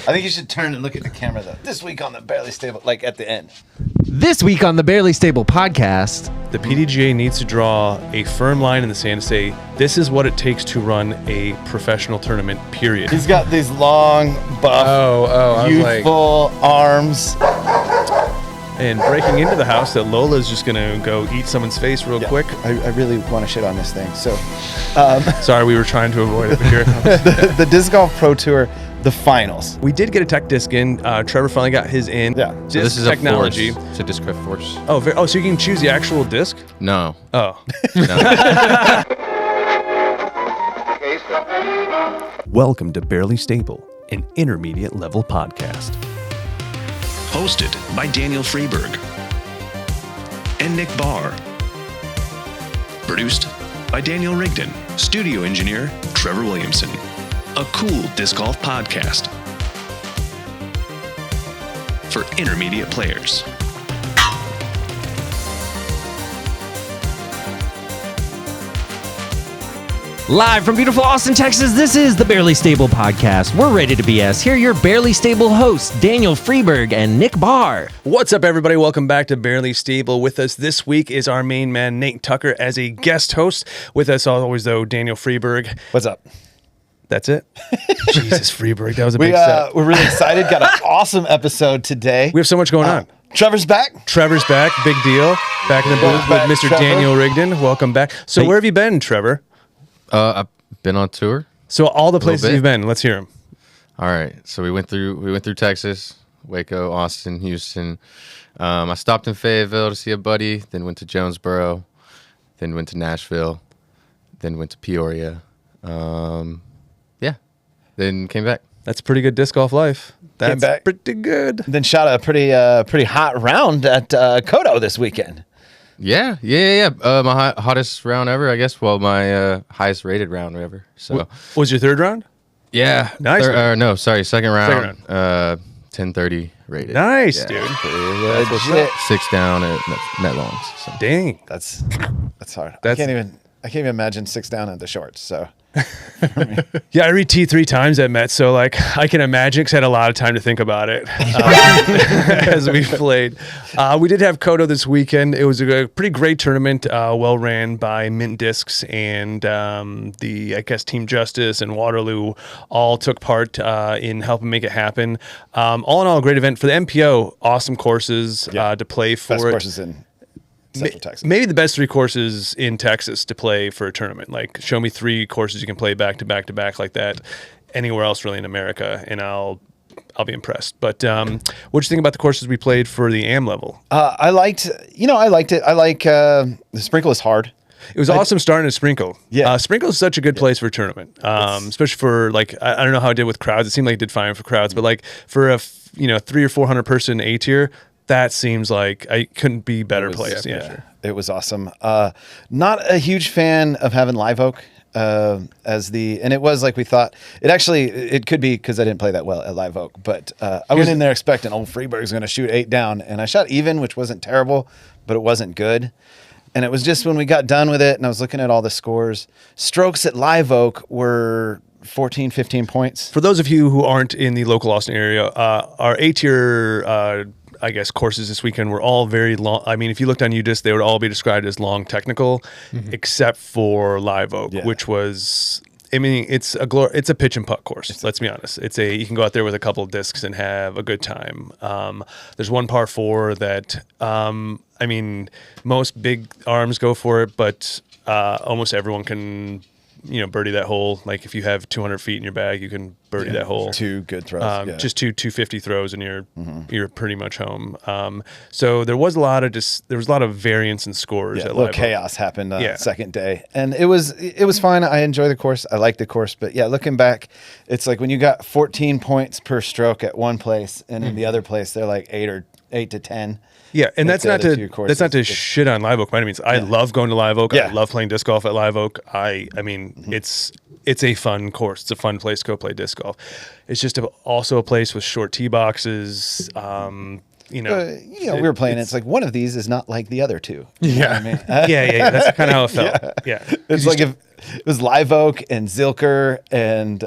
I think you should turn and look at the camera, though. This week on the Barely Stable, like at the end. This week on the Barely Stable podcast, the PDGA needs to draw a firm line in the sand to say, this is what it takes to run a professional tournament, period. He's got these long, buff, youthful arms. And breaking into the house that Lola's just going to go eat someone's face real quick. I really want to shit on this thing. So, sorry, we were trying to avoid it, but here it comes. the Disc Golf Pro Tour, the finals. We did get a tech disc in. Trevor finally got his in. Yeah. So this is technology. It's a disc force. Oh, so you can choose the actual disc? No. Oh. No. Welcome to Barely Stable, an intermediate level podcast. Hosted by Daniel Freeberg and Nick Barr. Produced by Daniel Rigdon. Studio engineer Trevor Williamson. A cool disc golf podcast for intermediate players. live from beautiful Austin, Texas, this is the Barely Stable podcast. We're ready to BS. Here are your Barely Stable hosts, Daniel Freeberg and Nick Barr. What's up, everybody? Welcome back to Barely Stable. With us this week is our main man, Nate Tucker, as a guest host. With us always, though, Daniel Freeberg. What's up? That's it? Jesus, Freeberg, that was a big step. We're really excited. Got an awesome episode today. We have so much going on. Trevor's back. Trevor's back. Big deal. Back in the booth with Mr. Trevor. Daniel Rigdon. Welcome back. So where have you been, Trevor? I've been on tour. So all the places you've been, let's hear them. All right. So we went through Texas, Waco, Austin, Houston. I stopped in Fayetteville to see a buddy, then went to Jonesboro, then went to Nashville, then went to Peoria. Then came back. That's pretty good disc golf life. That's back. pretty good. Then shot a pretty hot round at Kodo this weekend. Yeah. My hottest round ever, I guess. Well, my highest rated round ever. So What was your third round? yeah, Nice. Second round. Second round. 1030 rated. Nice, Yeah. dude. Legit. 6 down at net longs. So. Dang. That's hard. That's- I can't even imagine 6 down at the shorts. So Yeah, I re-teed 3 times at Met, so like I can imagine because I had a lot of time to think about it as we played. We did have Kodo this weekend. It was a pretty great tournament, well ran by Mint Discs and Team Justice and Waterloo all took part in helping make it happen. All in all, a great event for the MPO. Awesome courses to play for. best courses in Central Texas. Maybe the best 3 courses in Texas to play for a tournament. Like, show me 3 courses you can play back to back to back like that anywhere else really in America, and I'll be impressed. But what'd you think about the courses we played for the AM level? I liked it. I like the sprinkle is hard. It was awesome starting at Sprinkle. Yeah. Sprinkle is such a good place for a tournament, especially for like I don't know how it did with crowds. It seemed like it did fine for crowds, but like for a 300 or 400 person A tier. That seems like I couldn't be better placed. Yeah, sure. It was awesome. Not a huge fan of having Live Oak and it was like we thought. It could be because I didn't play that well at Live Oak, but I went in there expecting old Freeberg's going to shoot 8 down, and I shot even, which wasn't terrible, but it wasn't good. And it was just when we got done with it, and I was looking at all the scores, strokes at Live Oak were 14, 15 points. For those of you who aren't in the local Austin area, our A-tier courses this weekend were all very long. I mean, if you looked on UDisc, they would all be described as long technical, except for Live Oak, which was, I mean, it's a pitch and putt course. Let's be honest. You can go out there with a couple of discs and have a good time. There's one par 4 that, I mean, most big arms go for it, but almost everyone can, birdie that hole. Like if you have 200 feet in your bag, you can birdie that hole. 2 good throws. Just 250 throws and you're pretty much home. So there was a lot of variance in scores. Yeah, at a little Live chaos happened on Yeah. the second day, and it was fine. I enjoy the course. I like the course, but yeah, looking back, it's like when you got 14 points per stroke at one place, and in the other place they're like 8 to 10. Yeah, and Like that's the not other 2 courses. to shit on Live Oak by any means. I love going to Live Oak. Yeah. I love playing disc golf at Live Oak. I mean, it's a fun course. It's a fun place to go play disc golf. It's just also a place with short tee boxes. We were playing. It's like one of these is not like the other 2. You know what I mean? Yeah. That's kind of how it felt. Yeah. It's like if it was Live Oak and Zilker and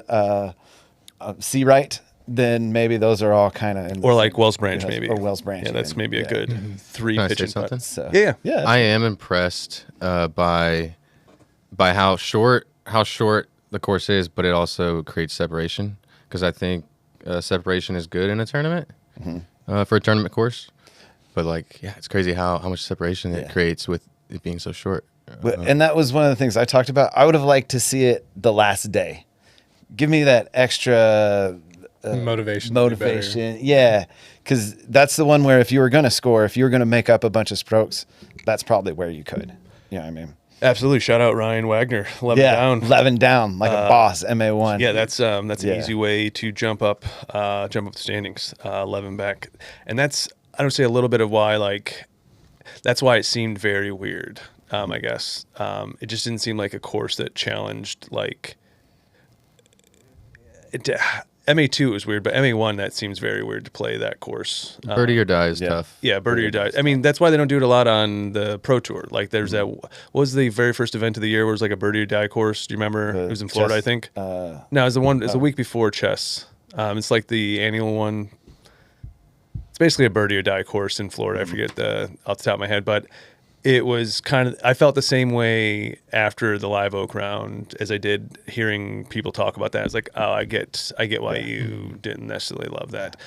Seawright. then maybe those are all kind of Or like Wells Branch, maybe. or Wells Branch. Yeah, that's even. maybe a good 3 Can I pitch say and putt. something? So, Yeah. yeah. I am impressed by how short the course is, but it also creates separation, because I think separation is good in a tournament for a tournament course. But like, yeah, it's crazy how much separation it creates with it being so short. And that was one of the things I talked about. I would have liked to see it the last day. Give me that extra motivation. Yeah, because that's the one where if you were going to score, if you were going to make up a bunch of strokes, that's probably where you could. You know what I mean? Absolutely. Shout out Ryan Wagner. 11 down. 11 down, like a boss, MA1. Yeah, that's an easy way to jump up the standings, 11 back. And that's, I don't say a little bit of why, like, that's why it seemed very weird, I guess. It just didn't seem like a course that challenged, like, MA2 was weird, but MA1, that seems very weird to play that course. Birdie or die is tough. Yeah, birdie or die. I mean, that's why they don't do it a lot on the Pro Tour. Like, there's that. What was the very first event of the year where it was like a birdie or die course? Do you remember? It was in Florida, I think. No, it was the one. It's the week before chess. It's like the annual one. It's basically a birdie or die course in Florida. I forget off the top of my head, but it was kind of. I felt the same way after the Live Oak round as I did hearing people talk about that. It's like, oh, I get why you didn't necessarily love that.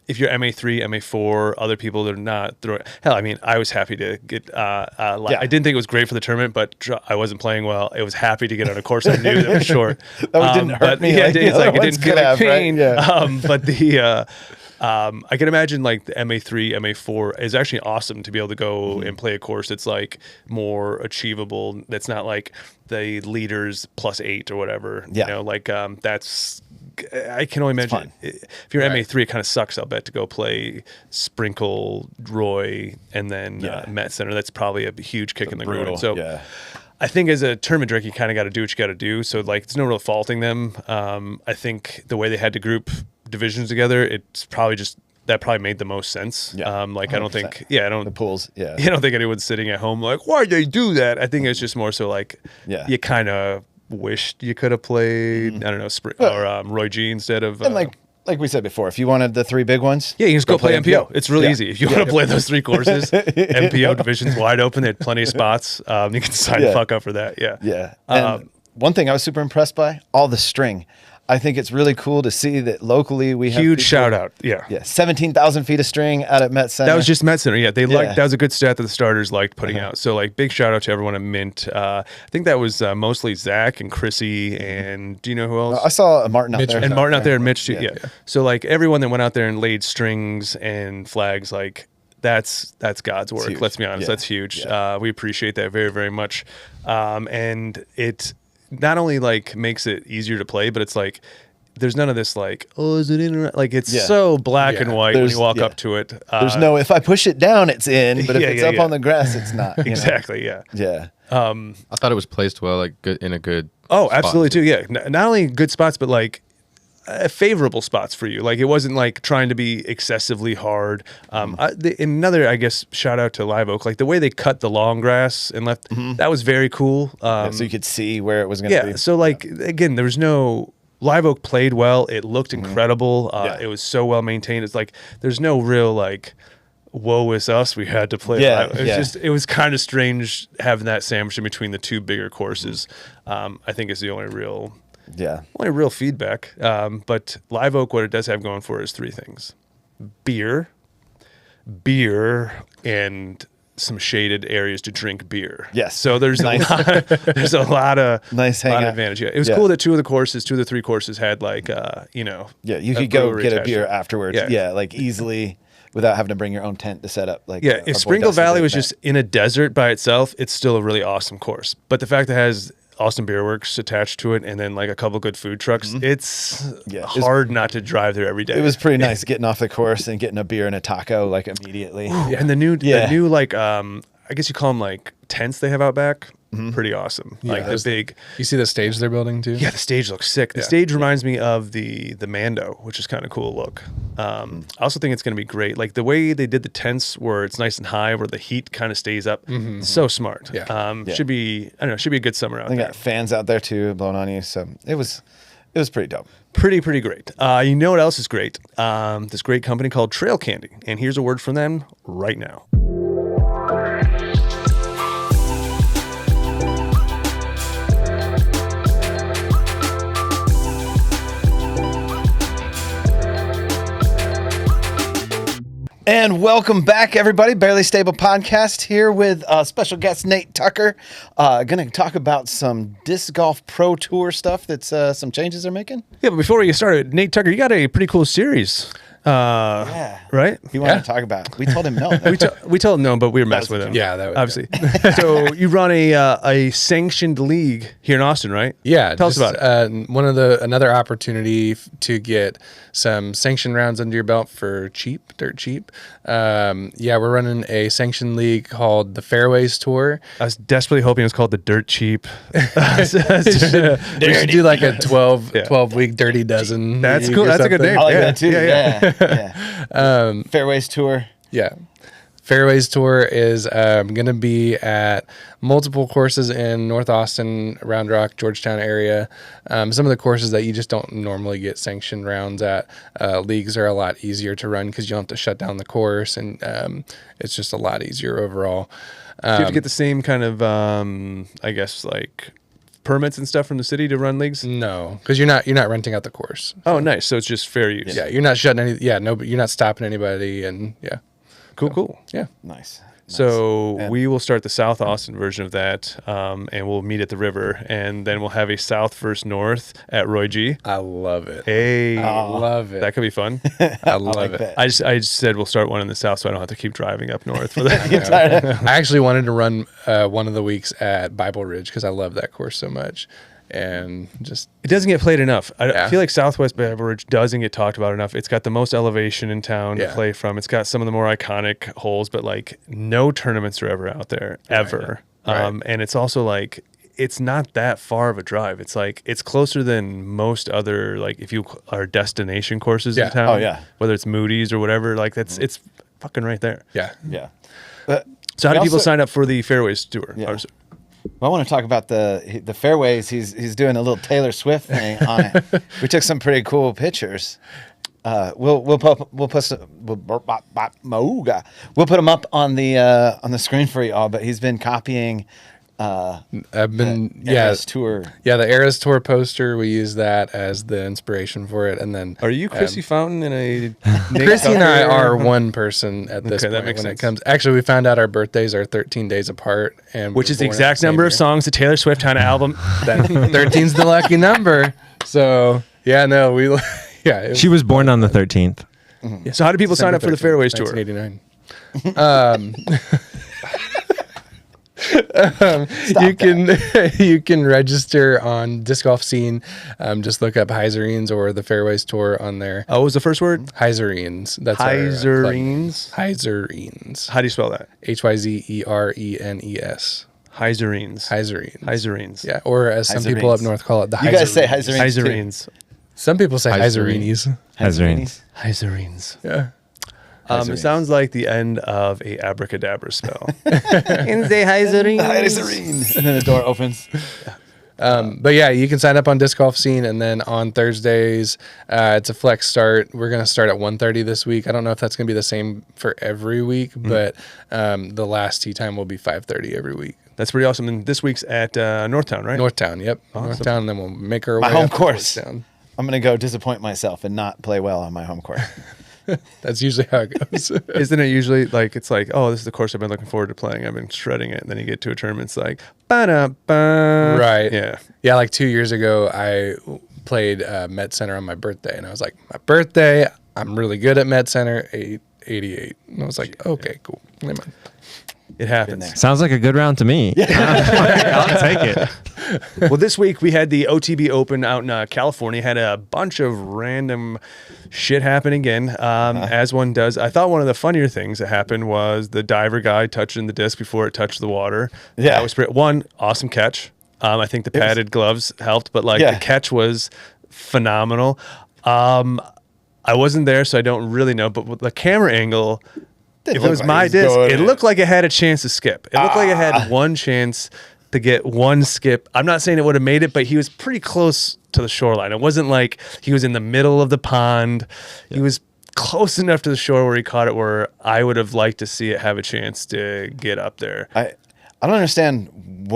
If you're MA3, MA4, other people that are not throwing. Hell, I mean, I was happy to get. I didn't think it was great for the tournament, but I wasn't playing well. I was happy to get on a course I knew that was short. That didn't hurt me. Yeah, like it's like it didn't feel like pain. Right? Yeah. But the. I can imagine like the MA3, MA4 is actually awesome to be able to go and play a course that's like more achievable. That's not like the leaders +8 or whatever. Yeah. You know, like that's. I can only imagine if you're MA3, it kind of sucks. I'll bet to go play Sprinkle, Roy, and then Met Center. That's probably a huge kick in the groin. So I think as a tournament director, you kind of got to do what you got to do. So like, there's no real faulting them. I think the way they had to group divisions together, it's probably that probably made the most sense. Yeah, like 100%. I don't think, the pools. Yeah, I don't think anyone's sitting at home like, why'd they do that? I think it's just more so like, you kind of wished you could have played, I don't know, Roy G instead of. And like we said before, if you wanted the 3 big ones, you just go play MPO. It's really easy. If you want to play those 3 courses, MPO division's wide open. They had plenty of spots. You can sign the fuck up for that. Yeah. Yeah. And one thing I was super impressed by, all the string. I think it's really cool to see that locally we have huge shout out. Yeah. 17,000 feet of string out at Met Center. That was just Met Center. Yeah. They liked, that was a good stat that the starters liked putting out. So like big shout out to everyone at Mint. I think that was mostly Zach and Chrissy and do you know who else? I saw Martin out there. And Martin out there and Mitch too. Yeah. So like everyone that went out there and laid strings and flags, like that's God's work. Let's be honest. That's huge. We appreciate that very, very much. And it not only like makes it easier to play, but it's like there's none of this like, oh, is it in? Like it's so black and white when you walk up to it. There's no if I push it down, it's in, but if it's up on the grass, it's not. Exactly. Yeah. I thought it was placed well, like good in a good. Oh, absolutely too. Yeah, not only good spots, but like favorable spots for you. Like it wasn't like trying to be excessively hard. Another, I guess, shout out to Live Oak. Like the way they cut the long grass and left, that was very cool. So you could see where it was going to be. Yeah. So like again, there was no Live Oak played well. It looked incredible. It was so well maintained. It's like there's no real like, woe is us. We had to play. It was kind of strange having that sandwich in between the 2 bigger courses. I think is the only real. Only real feedback. But Live Oak, what it does have going for it is 3 things: beer, and some shaded areas to drink beer. Yes. So there's there's a lot of nice hangout advantage. Yeah. It was cool that 2 of the 3 courses had like you could go get a beer afterwards. Yeah, like easily. Without having to bring your own tent to set up. Like if Sprinkle Valley was just in a desert by itself, it's still a really awesome course. But the fact that it has Austin Beer Works attached to it and then like a couple good food trucks, it's hard not to drive there every day. It was pretty nice getting off the course and getting a beer and a taco like immediately. And the new like I guess you call them like tents they have out back. Pretty awesome. Like the big. You see the stage they're building too? Yeah, the stage looks sick. The stage reminds me of the Mando, which is kind of cool look. I also think it's going to be great. Like the way they did the tents where it's nice and high, where the heat kind of stays up. So smart. Should be, I don't know, should be a good summer out there. They got fans out there too blowing on you. So it was It was pretty dope. Pretty great. You know what else is great? This great company called Trail Candy. And here's a word from them right now. And welcome back, everybody. Barely Stable Podcast here with special guest Nate Tucker. Going to talk about some Disc Golf Pro Tour stuff that's some changes they're making. Yeah, but before we get started, Nate Tucker, you got a pretty cool series. Yeah. Right? He wanted to talk about it. We told him no. We told him no, but we were messing with him. Yeah, that was obviously. So you run a sanctioned league here in Austin, right? Yeah, Tell us about it. Another opportunity to get some sanctioned rounds under your belt for dirt cheap. We're running a sanctioned league called the Fairways Tour. I was desperately hoping it was called the Dirt Cheap. We should do like a 12 week Dirty Dozen. That's league cool. or That's a good something. name. I like Yeah. that too. Yeah. Fairways Tour. Yeah. Fairways Tour is going to be at multiple courses in North Austin, Round Rock, Georgetown area. Some of the courses that you just don't normally get sanctioned rounds at. Leagues are a lot easier to run because you don't have to shut down the course, and it's just a lot easier overall. Do you have to get the same kind of, I guess, like permits and stuff from the city to run leagues? No, because you're not renting out the course. Oh, nice. So it's just fair use. Yeah, you're not shutting any. Yeah, no, but you're not stopping anybody, and yeah, Cool. yeah. Nice. So And- we will start the South Austin version of that, and we'll meet at the river, and then we'll have a South versus North at Roy G. I love it. Hey, I love it. that could be fun. I love like it. that. I just said we'll start one in the South, so I don't have to keep driving up north for that. I actually wanted to run one of the weeks at Bible Ridge because I love that course so much, and just It doesn't get played enough. I Yeah. feel like Southwest Beverage doesn't get talked about enough. It's got the most elevation in town to Yeah. play from. It's got some of the more iconic holes, but like no tournaments are ever out there ever. Right. And it's also like it's not that far of a drive. It's like it's closer than most other like if you are destination courses in Yeah. town. Oh, yeah. Whether it's Moody's or whatever, like that's it's fucking right there. yeah. Yeah. So how do We people also- sign up for the Fairways Tour? Yeah. I want to talk about the fairways. He's doing a little Taylor Swift thing on it. We took some pretty cool pictures. We'll put them up on the screen for y'all. But he's been copying. I've been Eras Tour. Yeah, the Eras Tour poster. We use that as the inspiration for it, and then Are you Chrissy Fountain in a Chrissy and I are one person at this Okay, that point makes when sense. it comes. Actually, we found out our birthdays are 13 days apart, and which we is were the born at exact same number of year. songs that Taylor Swift had an album. 13's the lucky number. So yeah, no, we yeah. She was born on the 13th. So how do people sign up for the Fairways Tour? 1989. You can register on Disc Golf Scene. Just look up Hyzerines or the Fairways Tour on there. Oh, what was the first word? Hyzerines. That's our, Hyzerines? Hyzerines. How do you spell that? Hyzerenes. Hyzerines. Hyzerines. Hyzerines. Yeah, or as some people up north call it, the You guys say Hyzerines. Hyzerines. too. Hyzerines. Some people say Hyzerines. Hyzerines. Hyzerines. Yeah. It sounds like the end of a abracadabra spell. In the Hyzerines. Hyzerine. And then the door opens. But yeah, you can sign up on Disc Golf Scene, and then on Thursdays, it's a flex start. We're going to start at 1:30 this week. I don't know if that's going to be the same for every week, but the last tee time will be 5:30 every week. That's pretty awesome. And this week's at Northtown, right? Northtown, yep. Northtown, and then we'll make our My way home up to course. Georgetown. I'm gonna go disappoint myself and not play well on my home course. That's usually how it goes. Isn't it usually like, it's like, oh, this is the course I've been looking forward to playing. I've been shredding it. And then you get to a tournament, it's like, ba-da-ba. Right. Yeah. Yeah, like 2 years ago, I played Met Center on my birthday, and I was like, my birthday, I'm really good at Met Center, 88. And I was like, okay, cool. Never mind. It happens. there. Sounds like a good round to me. I'll take it. Well, this week we had the OTB Open out in California. Had a bunch of random shit happen again, as one does. I thought one of the funnier things that happened was the diver guy touching the disc before it touched the water. Yeah. That was pretty, one, awesome catch. I think the padded gloves helped, but like Yeah. the catch was phenomenal. I wasn't there, so I don't really know, but with the camera angle, if it look was like my it was disc, going it in. looked like it had a chance to skip. It looked like it had one chance to get one skip. I'm not saying it would have made it, but he was pretty close to the shoreline. It wasn't like he was in the middle of the pond. He was close enough to the shore where he caught it, where I would have liked to see it have a chance to get up there. I don't understand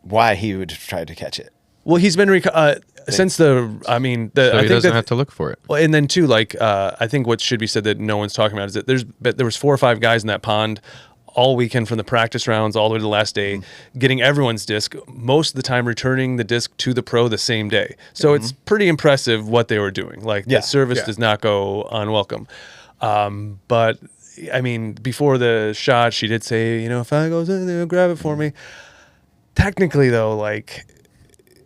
why he would try to catch it. Well, he's been since So I he think doesn't have to look for it. Well, and then too, like I think what should be said that no one's talking about is that there was 4 or 5 guys in that pond all weekend from the practice rounds all the way to the last day, getting everyone's disc, most of the time returning the disc to the pro the same day. So it's pretty impressive what they were doing. Like the service does not go unwelcome. But I mean, before the shot, she did say, if I goes in there, grab it for me. Technically though, like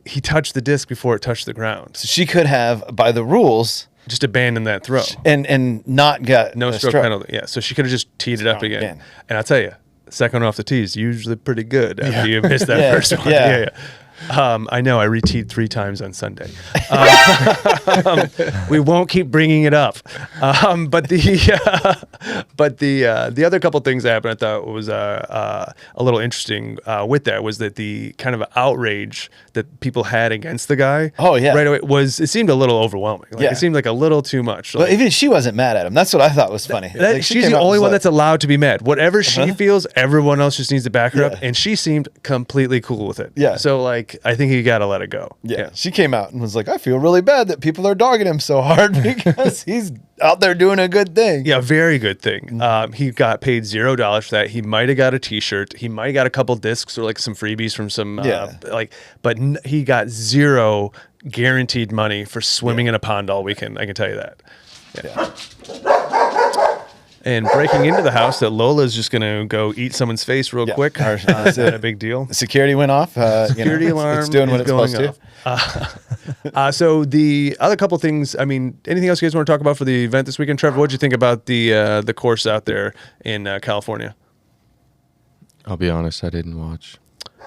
he touched the disc before it touched the ground. So she could have, by the rules, just abandon that throw and not get no stroke penalty. Yeah, so she could have just teed it up again. And I'll tell you, second off the tee is usually pretty good after you miss that first one. Yeah. I know I re-teed 3 times on Sunday. We won't keep bringing it up. But the other couple things that happened I thought was a little interesting with that was that the kind of outrage that people had against the guy. Oh, yeah. Right away it seemed a little overwhelming. Like, it seemed like a little too much. But even she wasn't mad at him. That's what I thought was funny. She's the only one that's allowed to be mad. Whatever she feels, everyone else just needs to back her up. And she seemed completely cool with it. Yeah. So like, I think you got to let it go. Yeah. She came out and was like, I feel really bad that people are dogging him so hard because he's out there doing a good thing. Yeah, very good thing. He got paid $0 for that. He might have got a T-shirt. He might have got a couple discs or like some freebies from some but he got 0 guaranteed money for swimming in a pond all weekend. I can tell you that. Yeah. And breaking into the house, that Lola's just going to go eat someone's face real quick. Is that a big deal? The security went off. Security alarm. It's doing what it's supposed to. So the other couple things, I mean, anything else you guys want to talk about for the event this weekend? Trevor, what did you think about the course out there in California? I'll be honest, I didn't watch.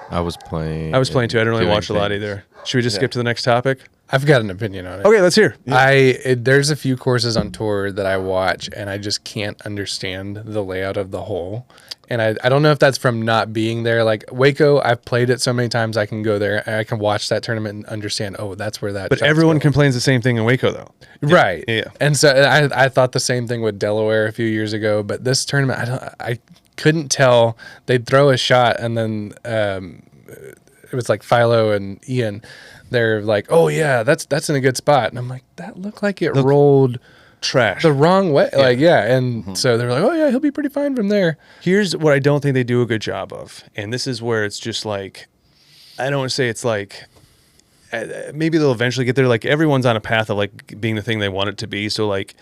I was playing too. I didn't really doing watch a lot things. either. Should we just skip to the next topic? I've got an opinion on it. Okay, let's hear. There's a few courses on tour that I watch, and I just can't understand the layout of the hole. And I don't know if that's from not being there. Like Waco, I've played it so many times, I can go there and I can watch that tournament and understand, that's where that. But everyone complains the same thing in Waco, though. Right. Yeah. And so I thought the same thing with Delaware a few years ago, but this tournament, I couldn't tell. They'd throw a shot, and then it was like Philo and Ian. They're like, oh yeah, that's in a good spot, and I'm like, that looked like it rolled trash the wrong way. And so they're like, oh yeah, he'll be pretty fine from there. Here's what I don't think they do a good job of, and this is where it's just like, I don't want to say it's like, maybe they'll eventually get there. Like everyone's on a path of like being the thing they want it to be. So like,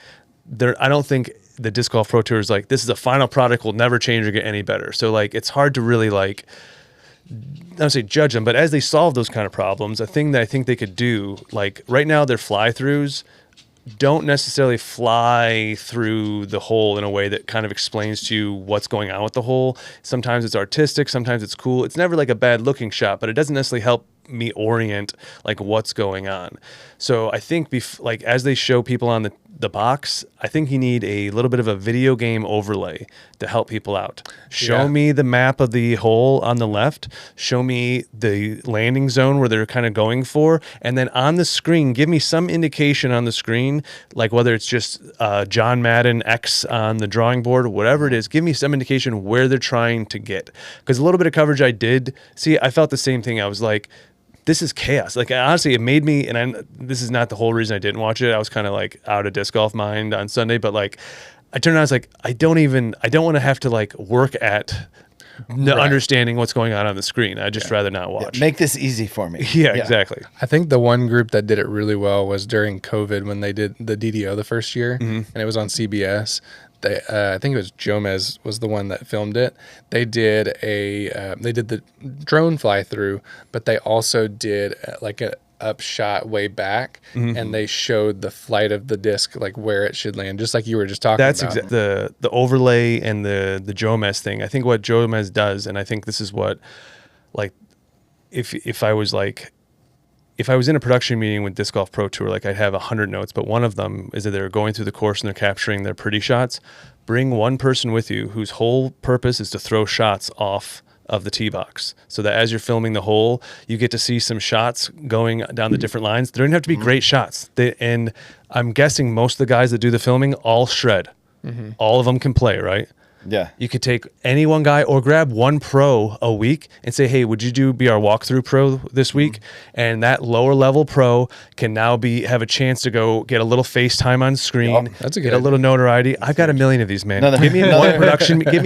I don't think the Disc Golf Pro Tour is like, this is a final product, will never change or get any better. So like, it's hard to really like, I don't say judge them, but as they solve those kind of problems, a thing that I think they could do, like right now their fly-throughs don't necessarily fly through the hole in a way that kind of explains to you what's going on with the hole. Sometimes it's artistic, sometimes it's cool. It's never like a bad looking shot, but it doesn't necessarily help me orient like what's going on. So I think like as they show people on the box, I think you need a little bit of a video game overlay to help people out. Show me the map of the hole on the left, show me the landing zone where they're kind of going for, and then on the screen, give me some indication on the screen, like whether it's just John Madden X on the drawing board, whatever it is, give me some indication where they're trying to get. Because a little bit of coverage I did see, I felt the same thing. I was like, this is chaos. Like honestly, it made me, and this is not the whole reason I didn't watch it. I was kind of like out of disc golf mind on Sunday, but like I turned around, I was like, I don't want to have to like work at understanding what's going on the screen. I'd just rather not watch. Make this easy for me. Yeah, exactly. I think the one group that did it really well was during COVID when they did the DDO the first year, and it was on CBS. I think it was Jomez was the one that filmed it. They did the drone fly through, but they also did like a upshot way back, and they showed the flight of the disc, like where it should land, just like you were just talking about. That's the overlay and the Jomez thing. I think what Jomez does, and I think this is what, like, if I was in a production meeting with Disc Golf Pro Tour, like I'd have 100 notes, but one of them is that they're going through the course and they're capturing their pretty shots. Bring one person with you whose whole purpose is to throw shots off of the tee box, so that as you're filming the hole, you get to see some shots going down the different lines. They don't have to be great shots. And I'm guessing most of the guys that do the filming all shred. All of them can play, right? Yeah. You could take any one guy or grab one pro a week and say, hey, would you be our walkthrough pro this week? And that lower level pro can now have a chance to go get a little FaceTime on screen. That's a good get a little notoriety. I've got a million of these, man. Give me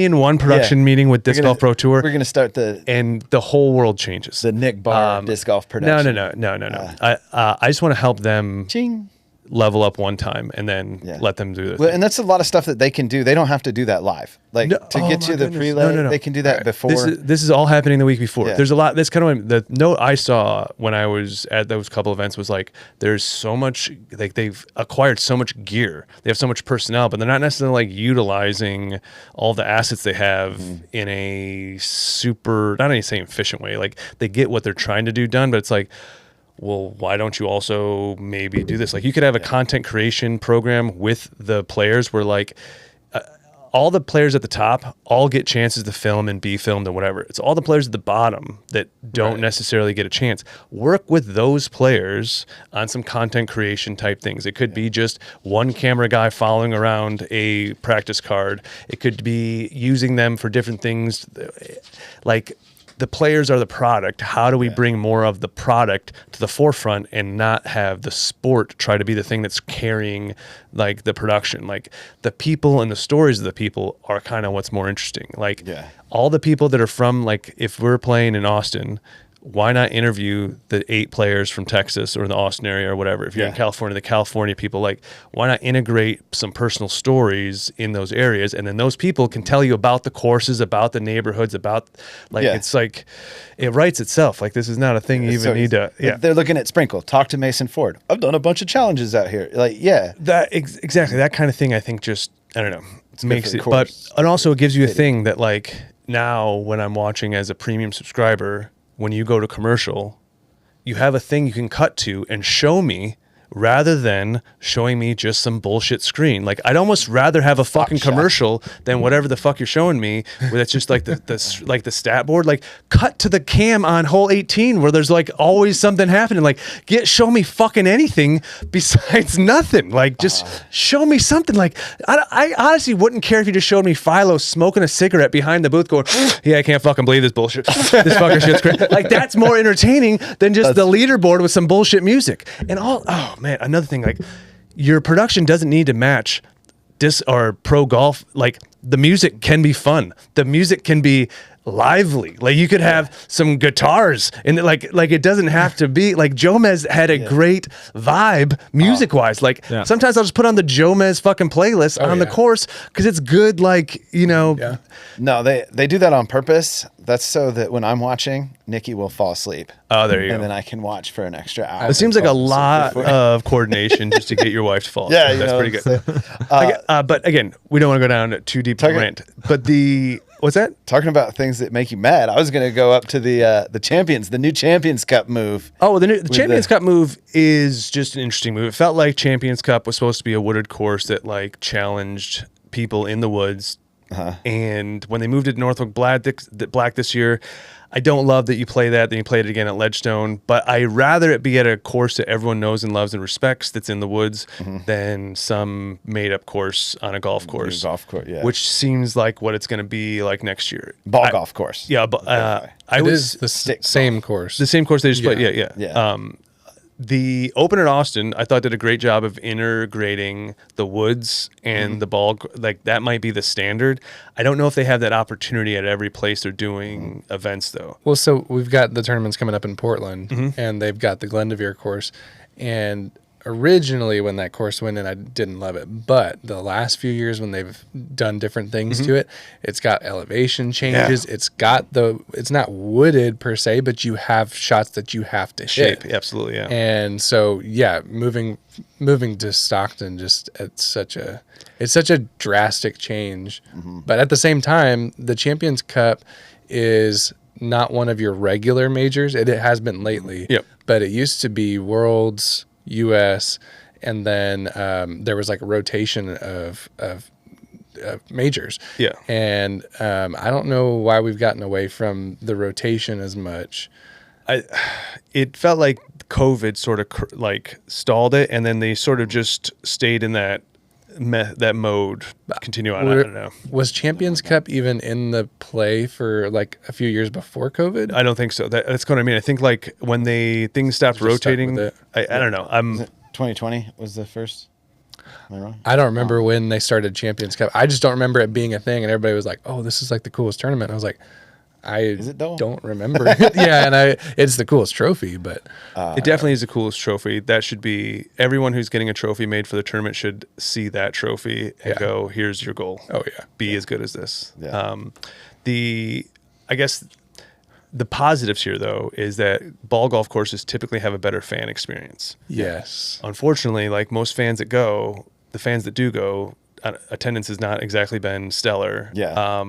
in one production meeting with Disc Golf Pro Tour. We're gonna start and the whole world changes. the Nick Barr disc golf production. No. I just want to help them Ching. level up one time and then let them do this. Well, and that's a lot of stuff that they can do. They don't have to do that live. Like to get you the prelay, they can do that before. This is all happening the week before. Yeah. There's a lot. That's kind of the note I saw when I was at those couple events was like, there's so much, like they've acquired so much gear. They have so much personnel, but they're not necessarily like utilizing all the assets they have in a super, not any same efficient way. Like they get what they're trying to do done, but it's like, well, why don't you also maybe do this? Like you could have a content creation program with the players where like all the players at the top all get chances to film and be filmed and whatever. It's all the players at the bottom that don't necessarily get a chance. Work with those players on some content creation type things. It could be just one camera guy following around a practice card. It could be using them for different things. Like the players are the product. How do we bring more of the product to the forefront and not have the sport try to be the thing that's carrying like the production? Like the people and the stories of the people are kind of what's more interesting. Like all the people that are from, like if we're playing in Austin, why not interview the 8 players from Texas or the Austin area or whatever? If you're in California, the California people, like why not integrate some personal stories in those areas? And then those people can tell you about the courses, about the neighborhoods, about like, it's like, it writes itself. Like this is not a thing you even need to, They're looking at Sprinkle. Talk to Mason Ford. I've done a bunch of challenges out here. Like, that exactly. That kind of thing, I think just, I don't know, makes it, but, course. and also it gives you a thing that like now when I'm watching as a premium subscriber, when you go to commercial, you have a thing you can cut to and show me rather than showing me just some bullshit screen. Like I'd almost rather have a fucking commercial than whatever the fuck you're showing me where it's just like the like the stat board. Like cut to the cam on hole 18 where there's like always something happening. Like show me fucking anything besides nothing. Like just show me something. Like I honestly wouldn't care if you just showed me Philo smoking a cigarette behind the booth going, yeah, I can't fucking believe this bullshit. This fucking shit's great. Like that's more entertaining than just the leaderboard with some bullshit music. And man, another thing, like your production doesn't need to match disc or pro golf. Like the music can be fun. The music can be lively. Like you could have some guitars and like it doesn't have to be like Jomez had a great vibe music wise. Like sometimes I'll just put on the Jomez fucking playlist on the course because it's good. Like, you know, No, they do that on purpose. That's so that when I'm watching, Nikki will fall asleep. Oh, there you go. And then I can watch for an extra hour. It seems like a lot of coordination just to get your wife to fall asleep. That's pretty good. But again, we don't want to go down too deep to rant. But what's that? Talking about things that make you mad, I was going to go up to the Champions, the new Champions Cup move. Oh, the Champions Cup move is just an interesting move. It felt like Champions Cup was supposed to be a wooded course that like challenged people in the woods. And when they moved it to Northwood Black this year, I don't love that you play that, then you played it again at Ledgestone, but I rather it be at a course that everyone knows and loves and respects that's in the woods than some made-up course on a golf course. Which seems like what it's going to be like next year. Golf course. Yeah, but it is the same course. The same course they just played. Yeah. The Open at Austin, I thought did a great job of integrating the woods and the ball. Like that might be the standard. I don't know if they have that opportunity at every place they're doing events though. Well, so we've got the tournaments coming up in Portland and they've got the Glendevere course. And originally when that course went in, I didn't love it. But the last few years when they've done different things to it, it's got elevation changes. It's got it's not wooded per se, but you have shots that you have to Shape, hit. absolutely, yeah. And so, moving to Stockton, it's such a drastic change. But at the same time, the Champions Cup is not one of your regular majors. It has been lately. But it used to be Worlds, US, and then there was like a rotation of majors. Yeah. And I don't know why we've gotten away from the rotation as much. It felt like COVID sort of like stalled it, and then they sort of just stayed in that mode. Continue on. I don't know. Was Champions Cup even in the play for like a few years before COVID? I don't think so. That's what I mean. I think like when things stopped rotating, I don't know. 2020 was the first. Am I wrong? I don't remember when they started Champions Cup. I just don't remember it being a thing, and everybody was like, "Oh, this is like the coolest tournament." And I was like, Is it though? don't remember it. Yeah, and it's the coolest trophy, but it definitely is the coolest trophy. That should be everyone who's getting a trophy made for the tournament should see that trophy and go, "Here's your goal. oh yeah, Be as good as this." Yeah. I guess the positives here though is that ball golf courses typically have a better fan experience. yes, Unfortunately, like most fans that go, the fans that do go, attendance has not exactly been stellar. Yeah.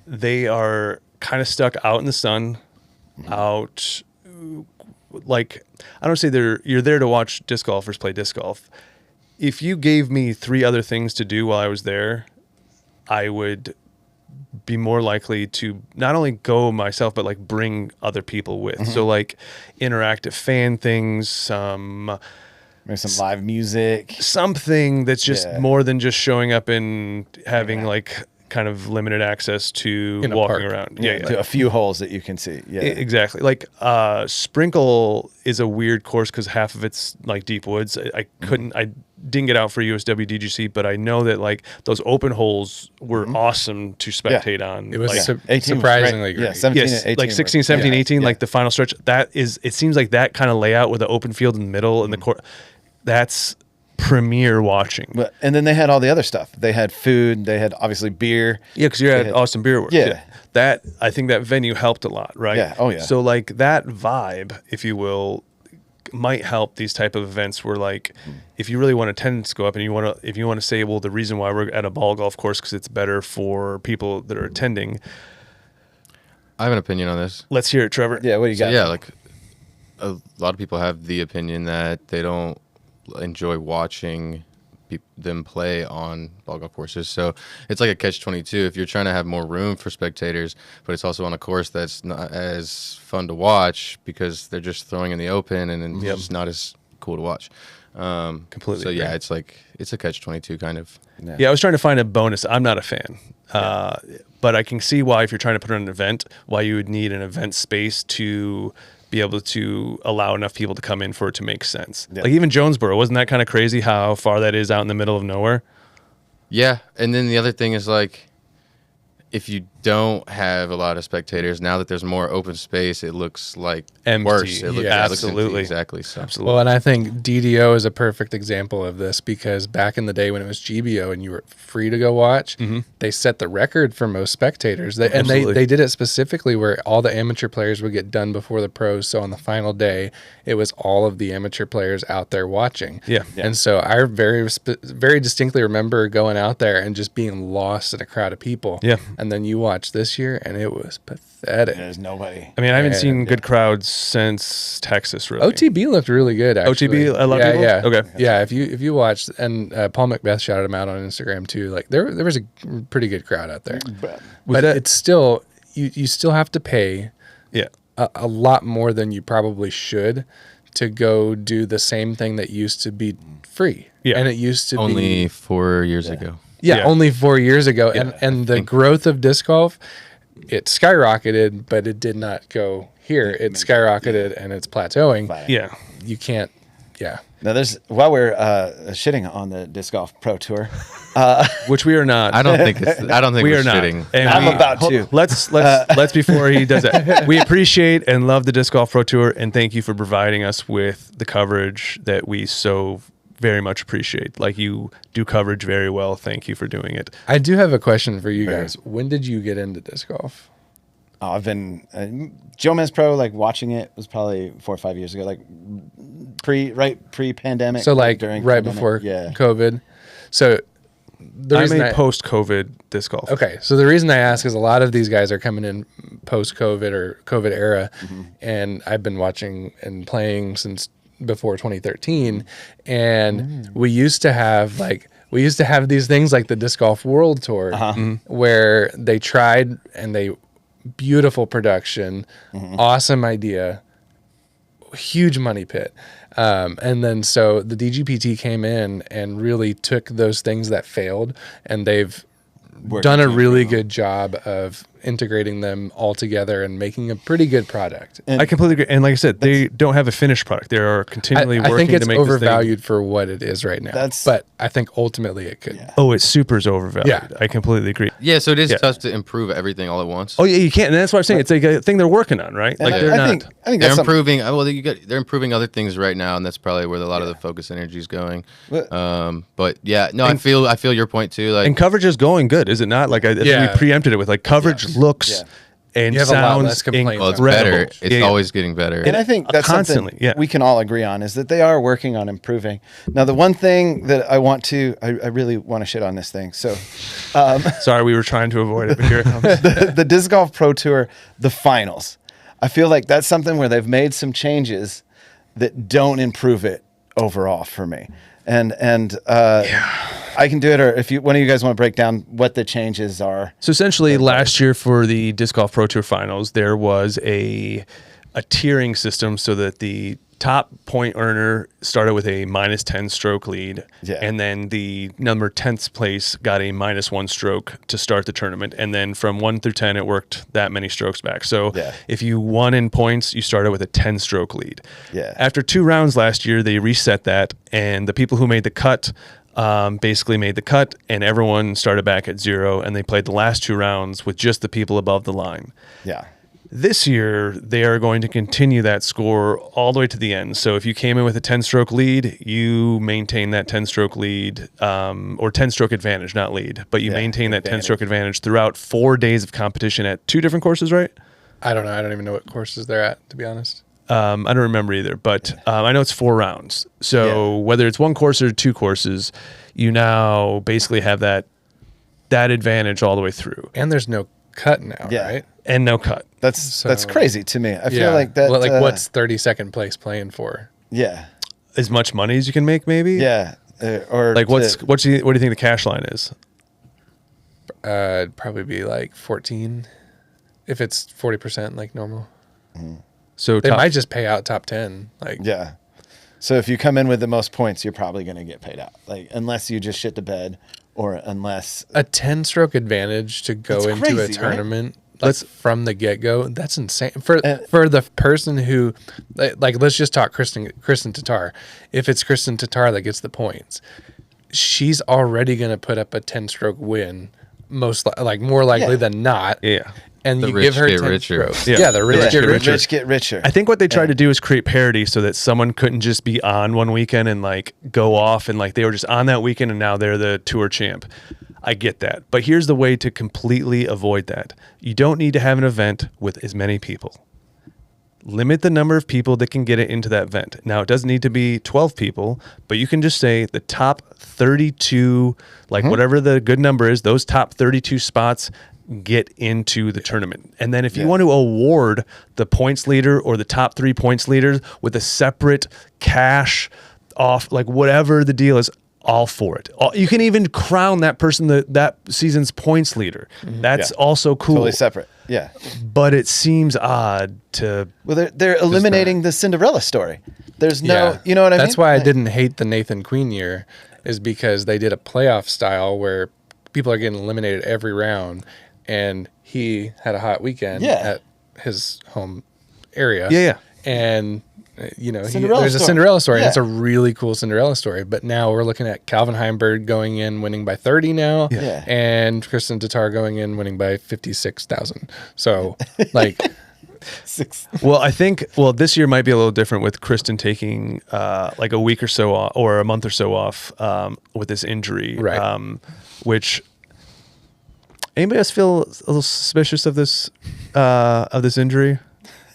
They are kind of stuck out in the sun, out. Like, I don't say you're there to watch disc golfers play disc golf. If you gave me 3 other things to do while I was there, I would be more likely to not only go myself, but like bring other people with. So like interactive fan things, Maybe some live music. something that's just Yeah. more than just showing up and having like kind of limited access to In a walking park. around. To a few holes that you can see. Yeah. Exactly. Like Sprinkle is a weird course because half of it's like deep woods. I didn't get out for USW DGC, but I know that like those open holes were awesome to spectate on. it was like, 18 was surprisingly great. Yeah, great. 17 yes, and 18 like were- 16, 17, yeah, 18, yeah. like the final stretch. It seems like that kind of layout with the open field in the middle and the court. That's premier watching. But and then they had all the other stuff. They had food. They had obviously beer. Yeah, because you're at Austin Beer Works. Yeah. That I think that venue helped a lot, right? Yeah. Oh, yeah. So like that vibe, if you will, might help these type of events where like if you really want attendance to go up and if you want to say, well, the reason why we're at a ball golf course because it's better for people that are attending. I have an opinion on this. Let's hear it, Trevor. Yeah. What do you So got? yeah, like a lot of people have the opinion that they don't enjoy watching them play on ball golf courses. So it's like a catch-22. If you're trying to have more room for spectators, but it's also on a course that's not as fun to watch because they're just throwing in the open and it's just not as cool to watch. Completely So yeah, agree. it's like it's a catch-22 kind of. Yeah, I was trying to find a bonus. I'm not a fan. But I can see why if you're trying to put on an event, why you would need an event space to be able to allow enough people to come in for it to make sense. Yeah. Like even Jonesboro, wasn't that kind of crazy how far that is out in the middle of nowhere? Yeah, and then the other thing is like if you don't have a lot of spectators, now that there's more open space, it looks like Empty. worse. It looks, Yeah, it looks empty, absolutely. exactly. So. Absolutely. Well, and I think DDO is a perfect example of this because back in the day when it was GBO and you were free to go watch, they set the record for most spectators. Absolutely. They did it specifically where all the amateur players would get done before the pros. So on the final day, it was all of the amateur players out there watching. Yeah. And so I very distinctly remember going out there and just being lost in a crowd of people. Yeah. And then you watch this year and it was pathetic. There's nobody. I mean, I haven't Yeah, seen good crowds since Texas, really. OTB looked really good. Actually. OTB, I love yeah, people? yeah, Okay. yeah. If you watched, and Paul Macbeth shouted him out on Instagram too. Like there was a pretty good crowd out there, but it's still you still have to pay Yeah. a lot more than you probably should to go do the same thing that used to be free. Yeah. and it used to Only be 4 years ago. Yeah. only 4 years ago, and the growth of disc golf, it skyrocketed, but it did not go here. It skyrocketed and it's plateauing. Yeah. You can't. Yeah. Now there's while we're shitting on the disc golf pro tour, Which we are not. I don't think we we're are not. shitting. And I'm we- about to. Let's before he does that. We appreciate and love the Disc Golf Pro Tour, and thank you for providing us with the coverage that we so very much appreciate. Like you do coverage very well. Thank you for doing it. I do have a question for you guys. When did you get into disc golf? Oh, I've been Joe Men's Pro. Like watching it was probably 4 or 5 years ago. Like pre-pandemic. So like during right pandemic. before Yeah. COVID. So the I'm reason a post-COVID disc golf. okay. So the reason I ask is a lot of these guys are coming in post-COVID or COVID era, and I've been watching and playing since before 2013. And we used to have like we used to have these things like the Disc Golf World Tour, where they tried and they beautiful production, awesome idea, huge money pit. And then so the DGPT came in and really took those things that failed, and they've done a really good job of integrating them all together and making a pretty good product. I completely agree. And like I said, they don't have a finished product. They are continually working to make I think it's this overvalued for what it is right now. But I think ultimately it could. thing. Oh, it's super overvalued. Yeah. I completely agree. Yeah, so it is tough to improve everything all at once. Oh yeah, you can't. And that's what I'm saying. It's like a thing they're working on, right? And Like they're not. I think They're that's something- improving. They're improving other things right now, and that's probably where a lot of the focus energy is going. But yeah, no, I feel your point too. Like, And coverage is going good, is it not? Like I think we preempted it with like coverage looks and You have a lot sounds less complaints. well, it's incredible. better. It's always getting better. And I think that's Constantly, something we can all agree on is that they are working on improving. Now, the one thing that I really want to shit on this thing. So, Sorry, we were trying to avoid it, but here it comes. the Disc Golf Pro Tour, the finals. I feel like that's something where they've made some changes that don't improve it overall for me. And I can do it, or if one of you guys want to break down what the changes are. So essentially, last year for the Disc Golf Pro Tour Finals, there was a tiering system so that the top point earner started with a -10 stroke lead, and then the number 10th place got a -1 stroke to start the tournament, and then from 1 through 10 it worked that many strokes back. So if you won in points, you started with a 10-stroke lead. After 2 rounds last year, they reset that, and the people who made the cut basically made the cut, and everyone started back at 0, and they played the last 2 rounds with just the people above the line. This year, they are going to continue that score all the way to the end. So if you came in with a 10-stroke lead, you maintain that 10-stroke lead, or 10-stroke advantage, not lead, but you maintain that 10-stroke advantage throughout 4 days of competition at 2 different courses, right? I don't know. I don't even know what courses they're at, to be honest. I don't remember either, but I know it's 4 rounds. So whether it's 1 course or 2 courses, you now basically have that advantage all the way through. And there's no cut now, right? And no cut. That's crazy to me. I feel like that. Well, like what's 32nd place playing for? As much money as you can make, maybe. Or like what do you think the cash line is? It'd probably be like 14, if it's 40% like normal. So they might just pay out top 10. So if you come in with the most points, you're probably going to get paid out. Like unless you just shit the bed, or unless a 10-stroke advantage to go into crazy, a tournament. Right? Like from the get-go, that's insane for the person who, like, let's just talk Kristen Tatar. If it's Kristen Tatar that gets the points, she's already going to put up a 10-stroke win, more likely than not. And you give her 10 strokes. The rich get richer. Rich get richer. I think what they tried to do is create parity so that someone couldn't just be on one weekend and like go off and like they were just on that weekend and now they're the tour champ. I get that. But here's the way to completely avoid that. You don't need to have an event with as many people. Limit the number of people that can get it into that event. Now, it doesn't need to be 12 people, but you can just say the top 32, whatever the good number is, those top 32 spots get into the tournament. And then if you want to award the points leader or the top 3 points leaders with a separate cash off, like whatever the deal is, all for it. You can even crown that person that season's points leader. That's also cool. Totally separate. But it seems odd to... Well, they're eliminating the Cinderella story. There's no... You know what I mean? That's why I didn't hate the Nathan Queen year, is because they did a playoff style where people are getting eliminated every round, and he had a hot weekend at his home area. And... there's a Cinderella story. And it's a really cool Cinderella story. But now we're looking at Calvin Heimberg going in, winning by 30 now, and Kristen Tatar going in, winning by 56,000. So, I think this year might be a little different with Kristen taking like a week or so off, or a month or so off with this injury, right? Which anybody else feel a little suspicious of this injury?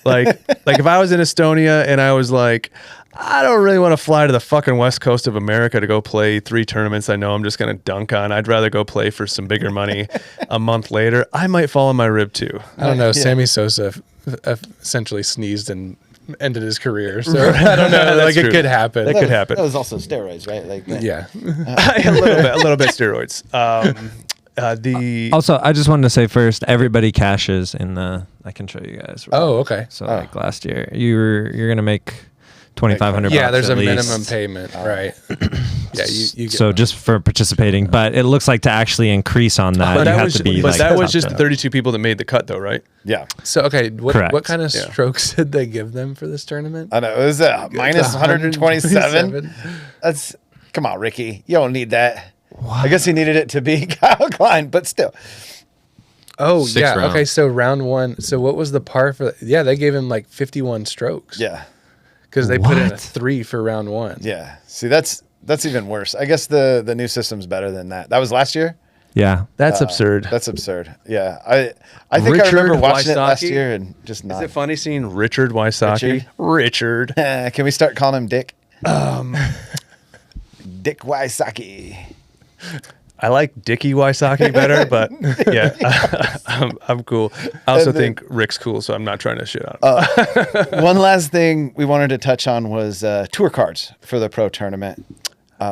Like if I was in Estonia and I was like, I don't really want to fly to the fucking west coast of America to go play 3 tournaments I know I'm just going to dunk on. I'd rather go play for some bigger money a month later. I might fall on my rib too. I don't know. Sammy Sosa essentially sneezed and ended his career. So I don't know. Like true. it could happen. That could happen. That was also steroids, right? Like, Yeah. a little bit steroids. The Also, I just wanted to say first, everybody cashes in the. I can show you guys. Oh, okay. So like last year, you're gonna make $2,500. Yeah, there's at a least. minimum payment, right? Yeah, you get So just for participating, but it looks like to actually increase on that, but you that have was to be. but like, that was top just top. 32 people that made the cut, though, right? yeah. So okay, Correct. what kind of Yeah. strokes did they give them for this tournament? I know it was minus 127. That's come on, Ricky. You don't need that. I guess he needed it to be Kyle Klein, but still. Oh, 6 yeah. rounds. Okay, so round 1. So what was the par for? Yeah, they gave him like 51 strokes. Yeah. Because they put in a What? 3 for round 1. Yeah. See, that's even worse. I guess the new system's better than that. That was last year. Yeah. That's absurd. That's absurd. Yeah. I think I Richard remember watching it last Wysocki? year and just Is not. it funny seeing Richard Wysocki? Richard. Can we start calling him Dick? Dick Wysocki. I like Dickie Wysocki better, but yeah, I'm cool. I also And then- think Rick's cool, so I'm not trying to shit on him. One last thing we wanted to touch on was tour cards for the pro tournament.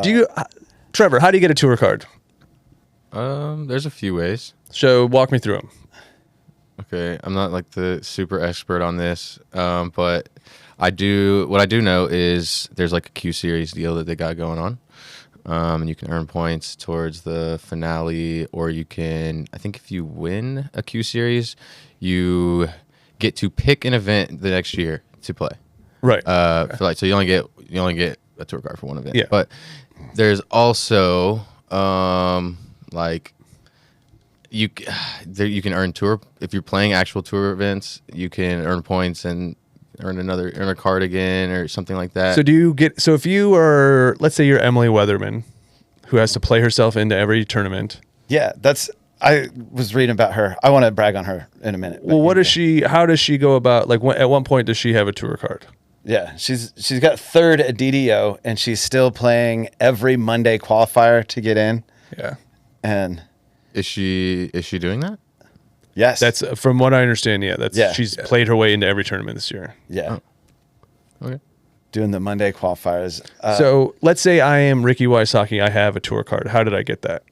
Do you, Trevor? How do you get a tour card? There's a few ways. So walk me through them. Okay, I'm not like the super expert on this, but I do. What I do know is there's like a Q series deal that they got going on, and you can earn points towards the finale, or you can. I think if you win a Q series, you get to pick an event the next year to play. Right. For like, so you only get a tour card for one event. Yeah. But there's also like you can earn tour if you're playing actual tour events. You can earn points and earn a card again or something like that. So do you get? So if you are, let's say you're Emily Weatherman, who has to play herself into every tournament. Yeah, I was reading about her. I want to brag on her in a minute. but Well, what you does go. she? How does she go about? Like, at one point, does she have a tour card? Yeah, she's got third at DDO, and she's still playing every Monday qualifier to get in. Yeah. And Is she doing that? yes, That's from what I understand. Yeah, she's played her way into every tournament this year. yeah, Okay. doing the Monday qualifiers. So let's say I am Ricky Wysocki. I have a tour card. How did I get that?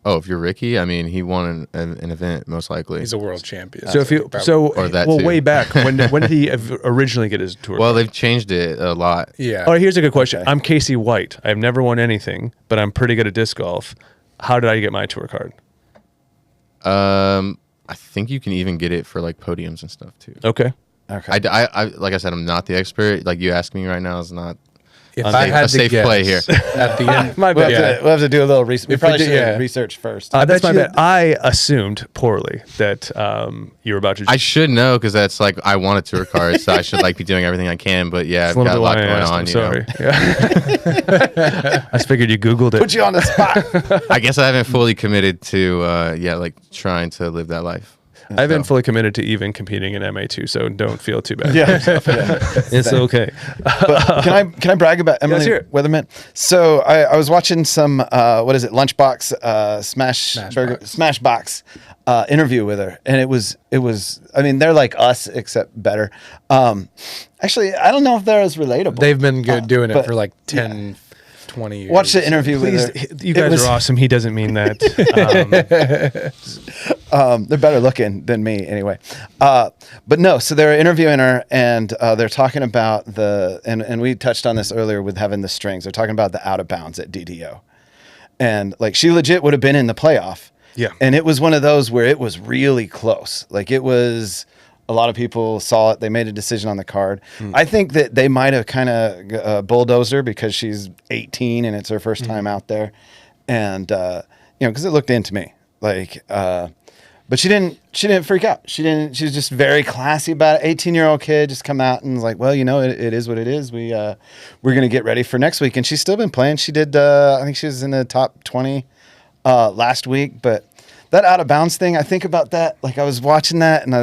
Oh, if you're Ricky, I mean, he won an event most likely. He's a world champion. So if you Or that well, too. way back when did he originally get his tour? Well, card? they've changed it a lot. Yeah. All right, here's a good question. Okay. I'm Casey White. I've never won anything, but I'm pretty good at disc golf. How did I get my tour card? I think you can even get it for like podiums and stuff too. Okay. Okay, I like I said, I'm not the expert. Like you asking me right now is not If a I had a to safe guess, play here. at the end, My we'll, bad. we'll have to do a little research. We If we probably did- should yeah. research first. That's my bet you- bad. I assumed poorly that you were about to. I should know because that's like I want a tour card, so I should like be doing everything I can. But yeah, I've That's got a lot why I going asked. on. I'm You sorry. know? Yeah. I just figured you Googled it. Put you on the spot. I guess I haven't fully committed to like trying to live that life. I've been fully committed to even competing in MA2, so don't feel too bad. yeah, It's Same. okay. But can I brag about Emily hear it. Weatherman? So I was watching some what is it, Lunchbox Smashbox interview with her, and it was I mean they're like us except better. Actually, I don't know if they're as relatable. they've been good doing it but- for like 10, 20 years. Watch the interview Please, with her. you It guys was- are awesome. He doesn't mean that. They're better looking than me anyway. But no, so they're interviewing her and they're talking about and we touched on this earlier with having the strings. They're talking about the out of bounds at DDO. And like she legit would have been in the playoff. Yeah. And it was one of those where it was really close. Like it was, a lot of people saw it. They made a decision on the card. I think that they might have kind of bulldozed her because she's 18 and it's her first time out there. And, because it looked into me like, but she didn't freak out. She was just very classy about it. 18-year-old kid just come out and was like, well, it is what it is. We're going to get ready for next week. And she's still been playing. She did, I think she was in the top 20 last week, but that out of bounds thing, I think about that. Like I was watching that and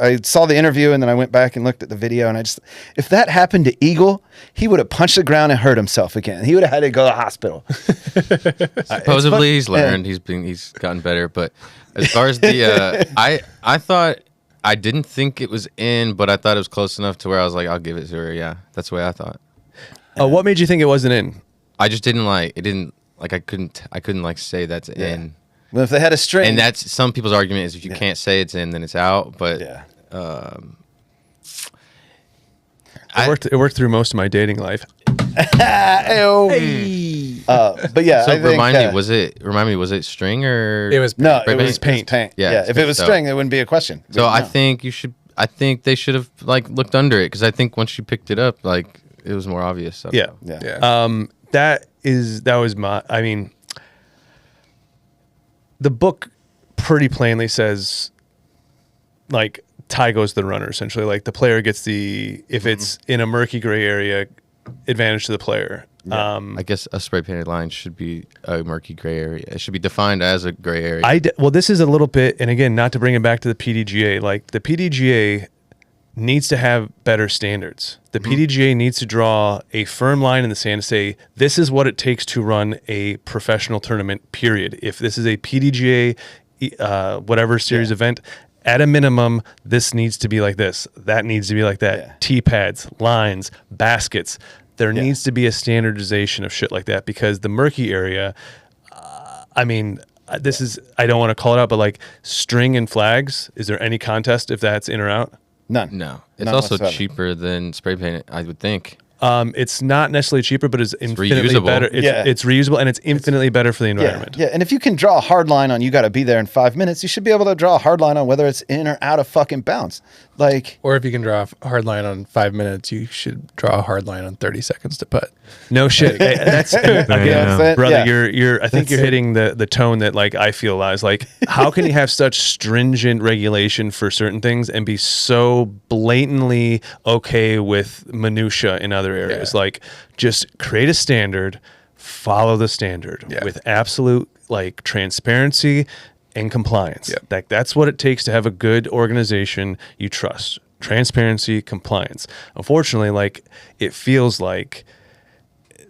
I saw the interview and then I went back and looked at the video and if that happened to Eagle, he would have punched the ground and hurt himself again. He would have had to go to the hospital. Supposedly he's learned. He's gotten better. But as far as the I thought I didn't think it was in, but I thought it was close enough to where I was like, I'll give it to her. Yeah, that's the way I thought. What made you think it wasn't in? I just didn't like it. Didn't like I couldn't like say that's in. Well, if they had a string, And that's some people's argument is if you can't say it's in, then it's out. But It worked through most of my dating life. but yeah. so I think, remind me, was it string or It was no, spray it was paint. paint. Yeah, Yeah, if it was so- string, it wouldn't be a question. So No. I think they should have like looked under it because I think once you picked it up, like it was more obvious. So. Yeah. Yeah. That was my. I mean, the book pretty plainly says, like, tie goes to the runner. Essentially, like the player gets if it's in a murky gray area, advantage to the player. I guess a spray painted line should be a murky gray area. It should be defined as a gray area. Well, this is a little bit, and again, not to bring it back to the PDGA. Like the PDGA needs to have better standards. The PDGA needs to draw a firm line in the sand to say, this is what it takes to run a professional tournament, period. If this is a PDGA, whatever series event, at a minimum, this needs to be like this. That needs to be like that. Yeah. T-pads, lines, baskets. There needs to be a standardization of shit like that because the murky area, I mean, this is, I don't want to call it out, but like string and flags, is there any contest if that's in or out? None. No, it's None also whatsoever. cheaper than spray paint. I would think. It's not necessarily cheaper, but it's infinitely reusable. better. It's reusable and it's infinitely better for the environment. Yeah, and if you can draw a hard line on you got to be there in 5 minutes, you should be able to draw a hard line on whether it's in or out of fucking bounds. Like, Or if you can draw a hard line on 5 minutes, you should draw a hard line on 30 seconds to putt. No shit. That's again, Yeah. brother. Yeah. You're. I think you're hitting the tone that like I feel lies. Like, how can you have such stringent regulation for certain things and be so blatantly okay with minutia in other areas? Yeah. Like, just create a standard, follow the standard with absolute like transparency and compliance. Yep. That's what it takes to have a good organization you trust. Transparency, compliance. Unfortunately, like it feels like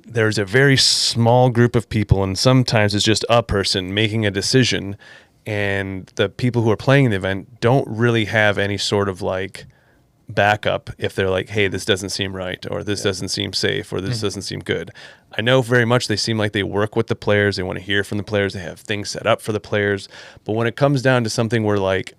there's a very small group of people, and sometimes it's just a person making a decision, and the people who are playing the event don't really have any sort of like backup if they're like, hey, this doesn't seem right, or this doesn't seem safe, or this doesn't seem good. I know very much they seem like they work with the players, they want to hear from the players, they have things set up for the players, but when it comes down to something where like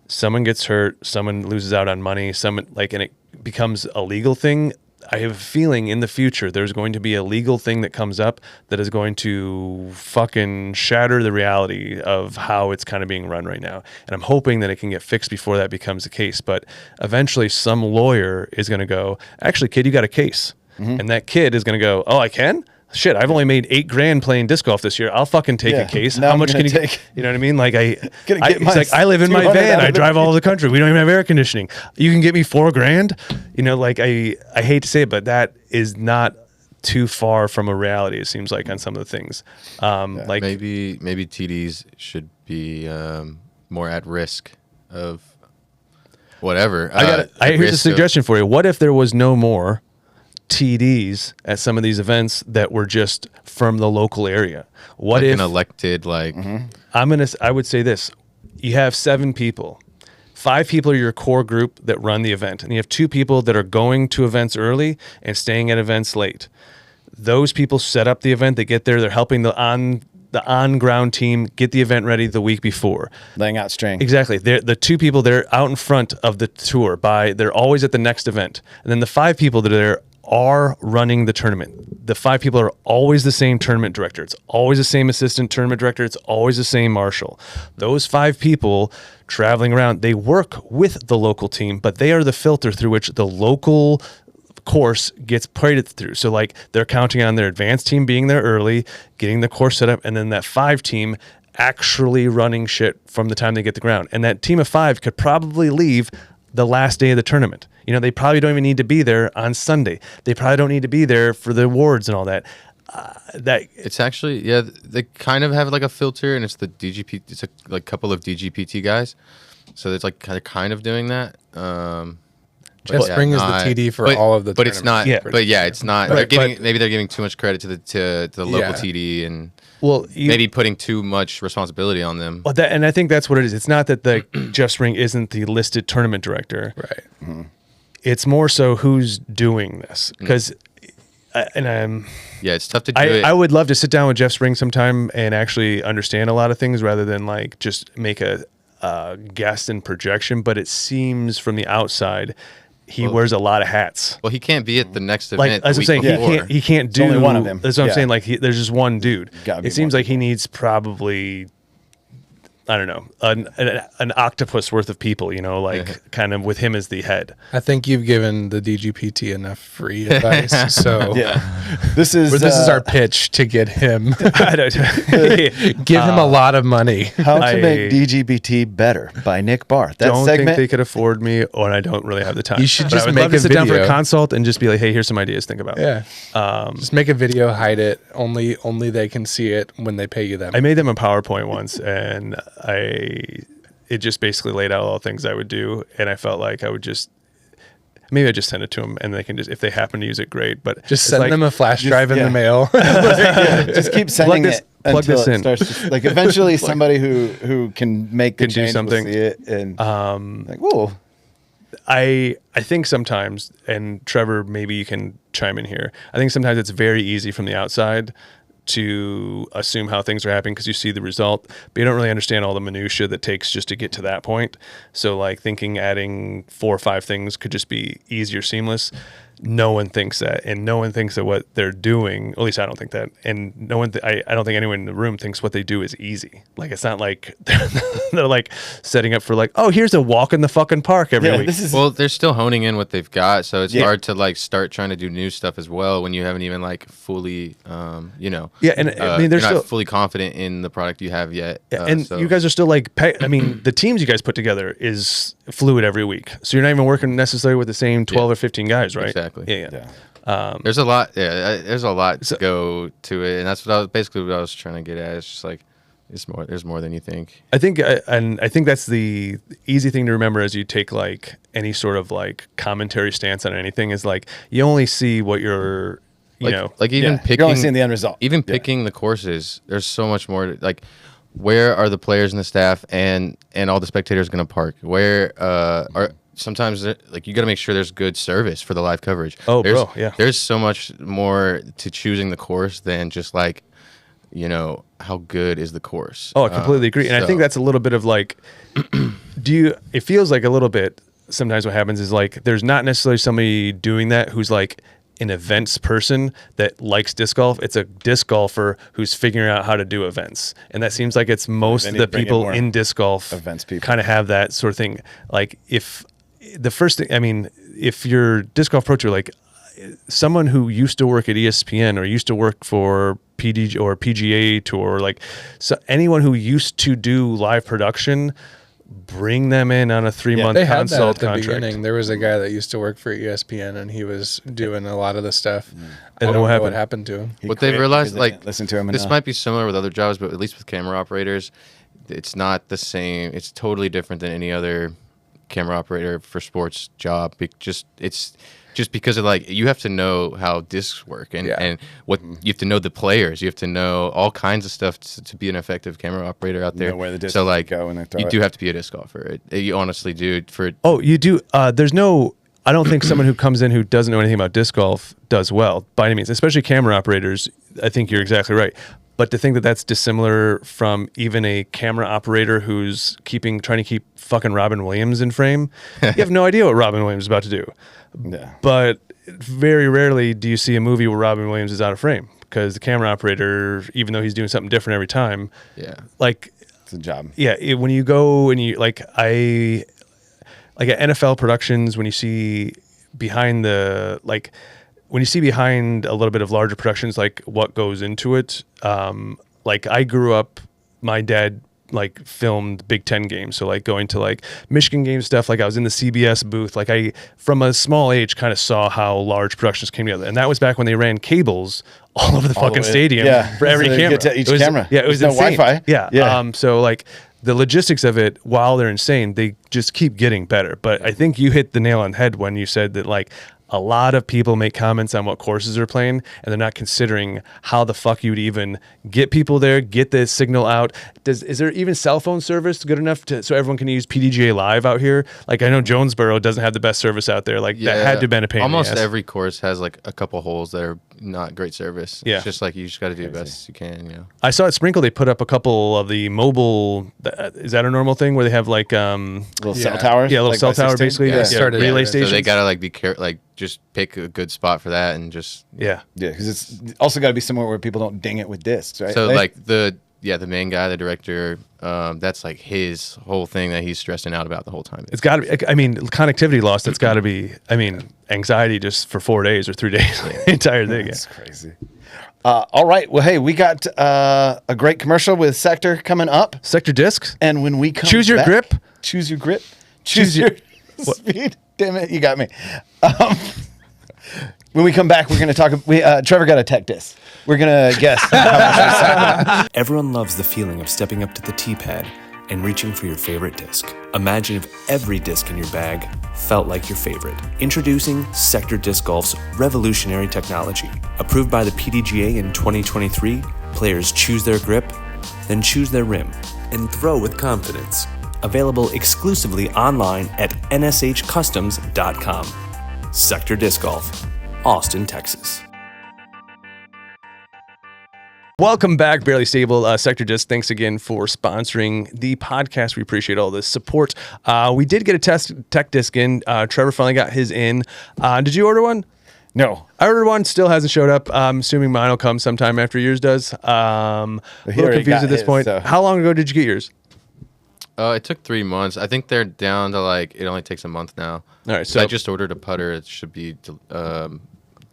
someone gets hurt, someone loses out on money, someone like, and it becomes a legal thing, I have a feeling in the future there's going to be a legal thing that comes up that is going to fucking shatter the reality of how it's kind of being run right now. And I'm hoping that it can get fixed before that becomes the case. But eventually some lawyer is going to go, actually, kid, you got a case. And that kid is going to go, oh, I can? Shit, I've only made $8,000 playing disc golf this year. I'll fucking take a case. Now How I'm much gonna can you take- get? You know what I mean? Like It's like I live in my 200 van. out of I it. drive all over the country. We don't even have air conditioning. You can get me $4,000. You know, like I hate to say it, but that is not too far from a reality. It seems like on some of the things. Like maybe TDs should be more at risk of whatever. here's a suggestion for you. What if there was no more TDs at some of these events that were just from the local area? What like if an elected like I would say this: you have 7 people. 5 people are your core group that run the event, and you have 2 people that are going to events early and staying at events late. Those people set up the event. They get there. They're helping the on-ground team get the event ready the week before. laying out string. Exactly. They're the 2 people that are out in front of the tour. They're always at the next event, and then the 5 people that are there are running the tournament. The 5 people are always the same tournament director. It's always the same assistant tournament director. It's always the same marshal. Those 5 people traveling around, they work with the local team, but they are the filter through which the local course gets paraded through. So like they're counting on their advanced team being there early, getting the course set up, and then that 5 team actually running shit from the time they get the ground. And that team of 5 could probably leave the last day of the tournament. You know, they probably don't even need to be there on Sunday. They probably don't need to be there for the awards and all that. it's actually they kind of have like a filter, and it's the DGP. It's a couple of DGPT guys, so it's like kind of doing that. Jeff Spring is the TD for all of the but it's not. tournaments. It's not. Right, Maybe they're giving too much credit to the local TD and maybe putting too much responsibility on them. Well, and I think that's what it is. It's not that the Jeff Spring isn't the listed tournament director. Right. Mm-hmm. It's more so who's doing this because. It's tough to do it. I would love to sit down with Jeff Spring sometime and actually understand a lot of things rather than like just make a guess and projection. But it seems from the outside, he wears a lot of hats. Well, he can't be at the next Like event. as I'm saying, he can't do. only one of them. That's what I'm Yeah. saying. Like there's just one dude. Gotta be It seems more like he needs probably. I don't know, an octopus worth of people, kind of with him as the head. I think you've given the DGPT enough free advice. So This is our pitch to get him. I don't, Give him a lot of money. How to Make DGPT Better by Nick Barr. That don't segment. think they could afford me, or I don't really have the time. You should But just I would make love to a sit down for a video. consult and just be like, hey, here's some ideas. Think about. Yeah. Just make a video, hide it. Only they can see it when they pay you that. I made them a PowerPoint once, and it just basically laid out all the things I would do, and I felt like I would just maybe I just send it to them, and they can just if they happen to use it, great. But just it's send like, them a flash drive in the mail. Just keep sending it plug until this it in. starts to, like eventually somebody who can make the Can do change something. will see it and like, whoa. I think sometimes, and Trevor, maybe you can chime in here. I think sometimes it's very easy from the outside to assume how things are happening because you see the result, but you don't really understand all the minutia that takes just to get to that point. So like thinking adding 4 or 5 things could just be easier, seamless. No one thinks that, and no one thinks that what they're doing, at least I don't think that, and no one, I don't think anyone in the room thinks what they do is easy. Like it's not like they're like setting up for like, oh, here's a walk in the fucking park every week. Well, they're still honing in what they've got, so it's hard to like start trying to do new stuff as well when you haven't even like fully, Yeah, and I mean, you're there's not still fully confident in the product you have yet. and so. you guys are still like, I mean, the teams you guys put together is fluid every week, so you're not even working necessarily with the same 12 or 15 guys, right? Exactly. Yeah. There's a lot. Yeah, there's a lot to go to it, and that's what I was trying to get at. It's just like it's more. There's more than you think. I think, and I think that's the easy thing to remember as you take like any sort of like commentary stance on anything is like you only see what you're, like even picking. You're only seeing the end result. Even picking the courses, there's so much more. Like, where are the players and the staff and all the spectators going to park? Where are sometimes like you got to make sure there's good service for the live coverage. Oh, there's, bro, yeah. There's so much more to choosing the course than just like, how good is the course. Oh, I completely agree. And I think that's a little bit of like, it feels like a little bit sometimes what happens is like, there's not necessarily somebody doing that who's like an events person that likes disc golf. It's a disc golfer who's figuring out how to do events. And that seems like it's most of the people in disc golf events people kind of have that sort of thing. Like if the first thing, I mean, if you're disc golf pro tour, like someone who used to work at ESPN or used to work for PD or PGA Tour, like so anyone who used to do live production, bring them in on a 3-month They had that consult at the contract. beginning. There was a guy that used to work for ESPN, and he was doing a lot of the stuff. I And don't what know happened? what happened to him. What they've realized, like, listen to him. this might be similar with other jobs, but at least with camera operators, it's not the same. It's totally different than any other camera operator for sports job. It's just because of like you have to know how discs work and what you have to know the players. You have to know all kinds of stuff to be an effective camera operator out there. Know where the discs so like go when they throw you it. do have to be a disc golfer. You honestly do. Oh, you do. There's no. I don't think someone who comes in who doesn't know anything about disc golf does well by any means, especially camera operators. I think you're exactly right. But to think that that's dissimilar from even a camera operator who's trying to keep fucking Robin Williams in frame, you have no idea what Robin Williams is about to do. Yeah. But very rarely do you see a movie where Robin Williams is out of frame because the camera operator, even though he's doing something different every time, like it's a job. Yeah, when you go and you like at NFL productions, when you see behind a little bit of larger productions, like what goes into it. Like I grew up, my dad like filmed Big Ten games. So like going to like Michigan game stuff, like I was in the CBS booth, like I, from a small age, kind of saw how large productions came together. And that was back when they ran cables all over the fucking stadium for every so camera. Get to each it was, camera. Yeah, it was There's insane. no Wi-Fi. Yeah. So like the logistics of it, while they're insane, they just keep getting better. But I think you hit the nail on the head when you said that like a lot of people make comments on what courses they're playing, and they're not considering how the fuck you would even get people there, get the signal out. Is there even cell phone service good enough so everyone can use PDGA Live out here? Like I know Jonesboro doesn't have the best service out there. Like that had to have been a pain. Almost in the ass. every course has like a couple holes that are not great service. Yeah. It's just like you just got to do the best you can, you know. I saw at Sprinkle they put up a couple of the mobile. Is that a normal thing where they have like little cell towers? Yeah, a little like cell by tower 16? basically. Yeah. Relay So stations. they got to like be careful, like just pick a good spot for that and just yeah. Yeah, because it's also got to be somewhere where people don't ding it with discs, right? So like the main guy, the director, that's like his whole thing that he's stressing out about the whole time. It's got to be, I mean, connectivity loss, that's got to be, I mean, anxiety just for 4 days or 3 days, the entire thing. That's crazy. All right. Well, hey, we got a great commercial with Sector coming up. Sector discs? And when we come Choose your back- grip. Choose your grip. Choose your speed. Damn it, you got me. When we come back, we're going to talk. Trevor got a tech disc. We're going to guess how much Everyone loves the feeling of stepping up to the T-pad and reaching for your favorite disc. Imagine if every disc in your bag felt like your favorite. Introducing Sector Disc Golf's revolutionary technology. Approved by the PDGA in 2023, players choose their grip, then choose their rim, and throw with confidence. Available exclusively online at nshcustoms.com. Sector Disc Golf, Austin, Texas. Welcome back, Barely Stable Sector Disc. Thanks again for sponsoring the podcast. We appreciate all the support. We did get a tech disc in. Trevor finally got his in. Did you order one? No. I ordered one, still hasn't showed up. I'm assuming mine will come sometime after yours does. A little already confused got at this his, point. so- How long ago did you get yours? It took 3 months. I think they're down to like it only takes a month now. All right, So so I just ordered a putter. It should be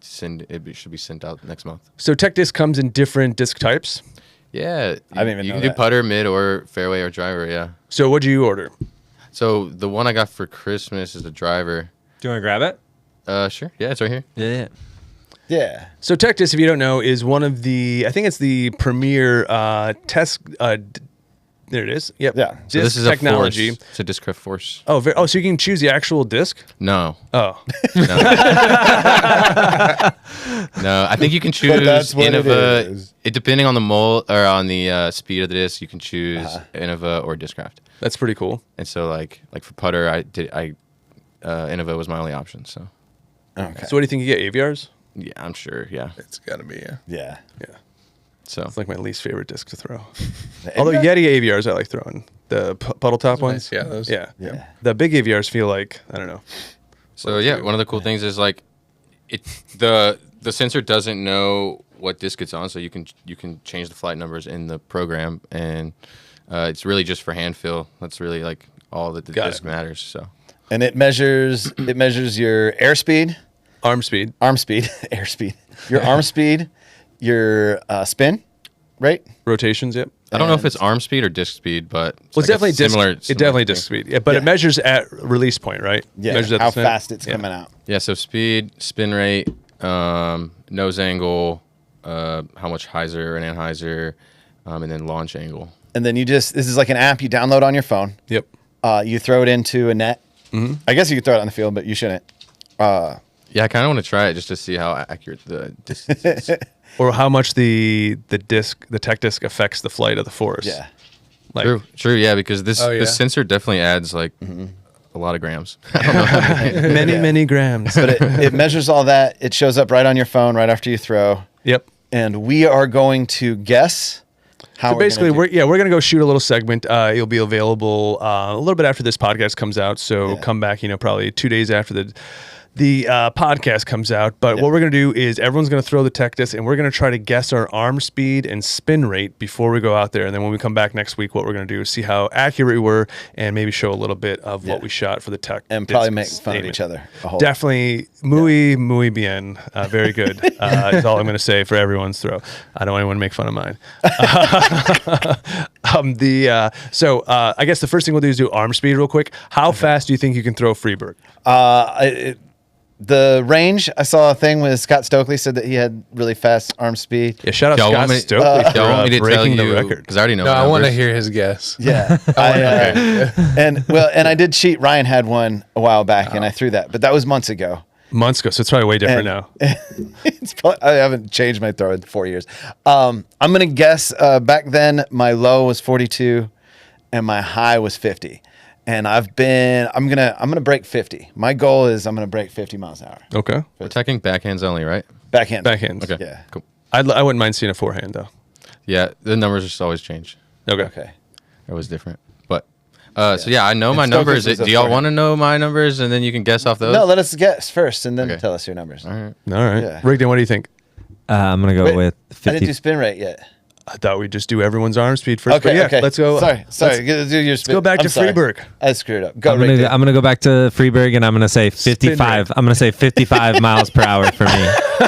should be sent out next month. so tech disc comes in different disc types. Yeah, I didn't even you know can do that. putter, mid, or fairway or driver. Yeah. So what did you order? So the one I got for Christmas is the driver. Do you want to grab it? Sure. Yeah, it's right here. Yeah. Yeah. So tech disc, if you don't know, is one of the, I think it's the premier test. There it is. Yep. Yeah. So Disc this is technology. a force. It's a Discraft Force. Oh, so you can choose the actual disc? No. Oh, No, I think you can choose that's what it Innova. is. It depending on the mold or on the speed of the disc, you can choose Innova or Discraft. that's pretty cool. And so like for putter, Innova was my only option. So Okay. So what do you think you get, AVRs? yeah, I'm sure. Yeah. It's got to be, yeah. Yeah. Yeah. So It's like my least favorite disc to throw. Although Yeti AVRs I like throwing. The puddle top ones. Nice, yeah, those. Yeah. Yeah. The big AVRs feel like, I don't know. So yeah, one of the cool things is like the sensor doesn't know what disc it's on, so you can change the flight numbers in the program, and it's really just for hand feel. That's really like all that the Got disc it. matters. So And it measures your airspeed, Arm speed. arm speed, airspeed, your arm speed, your spin, right? Rotations, yep. I don't know if it's arm speed or disc speed, but Well, it's definitely disc. similar. It definitely disc speed. Yeah, but it Yeah. measures at release point, right? Yeah. Measures at How the snap. fast it's Yeah. coming out. Yeah, so speed, spin rate, nose angle, how much hyzer and anhyzer, and then launch angle. And then this is like an app you download on your phone. Yep. You throw it into a net. Mm-hmm. I guess you could throw it on the field, but you shouldn't. Yeah, I kind of want to try it just to see how accurate the distance is. Or how much the tech disc affects the flight of the force. Yeah. Like, True, yeah, because Oh, yeah. this sensor definitely adds like a lot of grams. many grams. But it measures all that. It shows up right on your phone right after you throw. Yep. And we are going to guess how So basically, we're we're gonna go shoot a little segment. It'll be available a little bit after this podcast comes out. So come back, probably 2 days after the podcast comes out. But what we're going to do is everyone's going to throw the tech disc, and we're going to try to guess our arm speed and spin rate before we go out there. And then when we come back next week, what we're going to do is see how accurate we were and maybe show a little bit of what we shot for the tech. and disc probably make fun of statement. each other. A whole Definitely muy bien. Very good. Is all I'm going to say for everyone's throw. I don't want anyone to make fun of mine. So I guess the first thing we'll do is do arm speed real quick. How fast do you think you can throw Freeberg? The range, I saw a thing with Scott Stokely said that he had really fast arm speed. Yeah, shout out Y'all Scott want me- Stokely for Y'all want me to tell breaking you the record. because I already know. No, my I want to numbers. hear his guess. Yeah. And I did cheat. Ryan had one a while back and I threw that, but that was months ago. Months ago, so it's probably way different And- now. It's probably, I haven't changed my throw in 4 years. I'm going to guess back then my low was 42 and my high was 50. And I'm going to break 50. My goal is I'm going to break 50 miles an hour. Okay. We're talking backhands only, right? Backhand. Backhand. Okay. Yeah. Cool. I wouldn't mind seeing a forehand though. Yeah, the numbers just always change. Okay. Okay. It was different, but so yeah, I know my Stokely's numbers. was a Do y'all forehand. want to know my numbers and then you can guess off those? No, let us guess first and then Okay. tell us your numbers. All right. All right. Yeah. Rigdon, what do you think? I'm gonna go Wait, with I 50. didn't do spin rate yet. I thought we'd just do everyone's arm speed first. Okay. but yeah, Okay. let's go. Sorry. Do your spin. go back I'm to sorry. Freeburg. I screwed up. Go I'm right gonna, I'm gonna go back to Freeburg and I'm gonna say 55. rate. I'm gonna say 55 miles per hour for me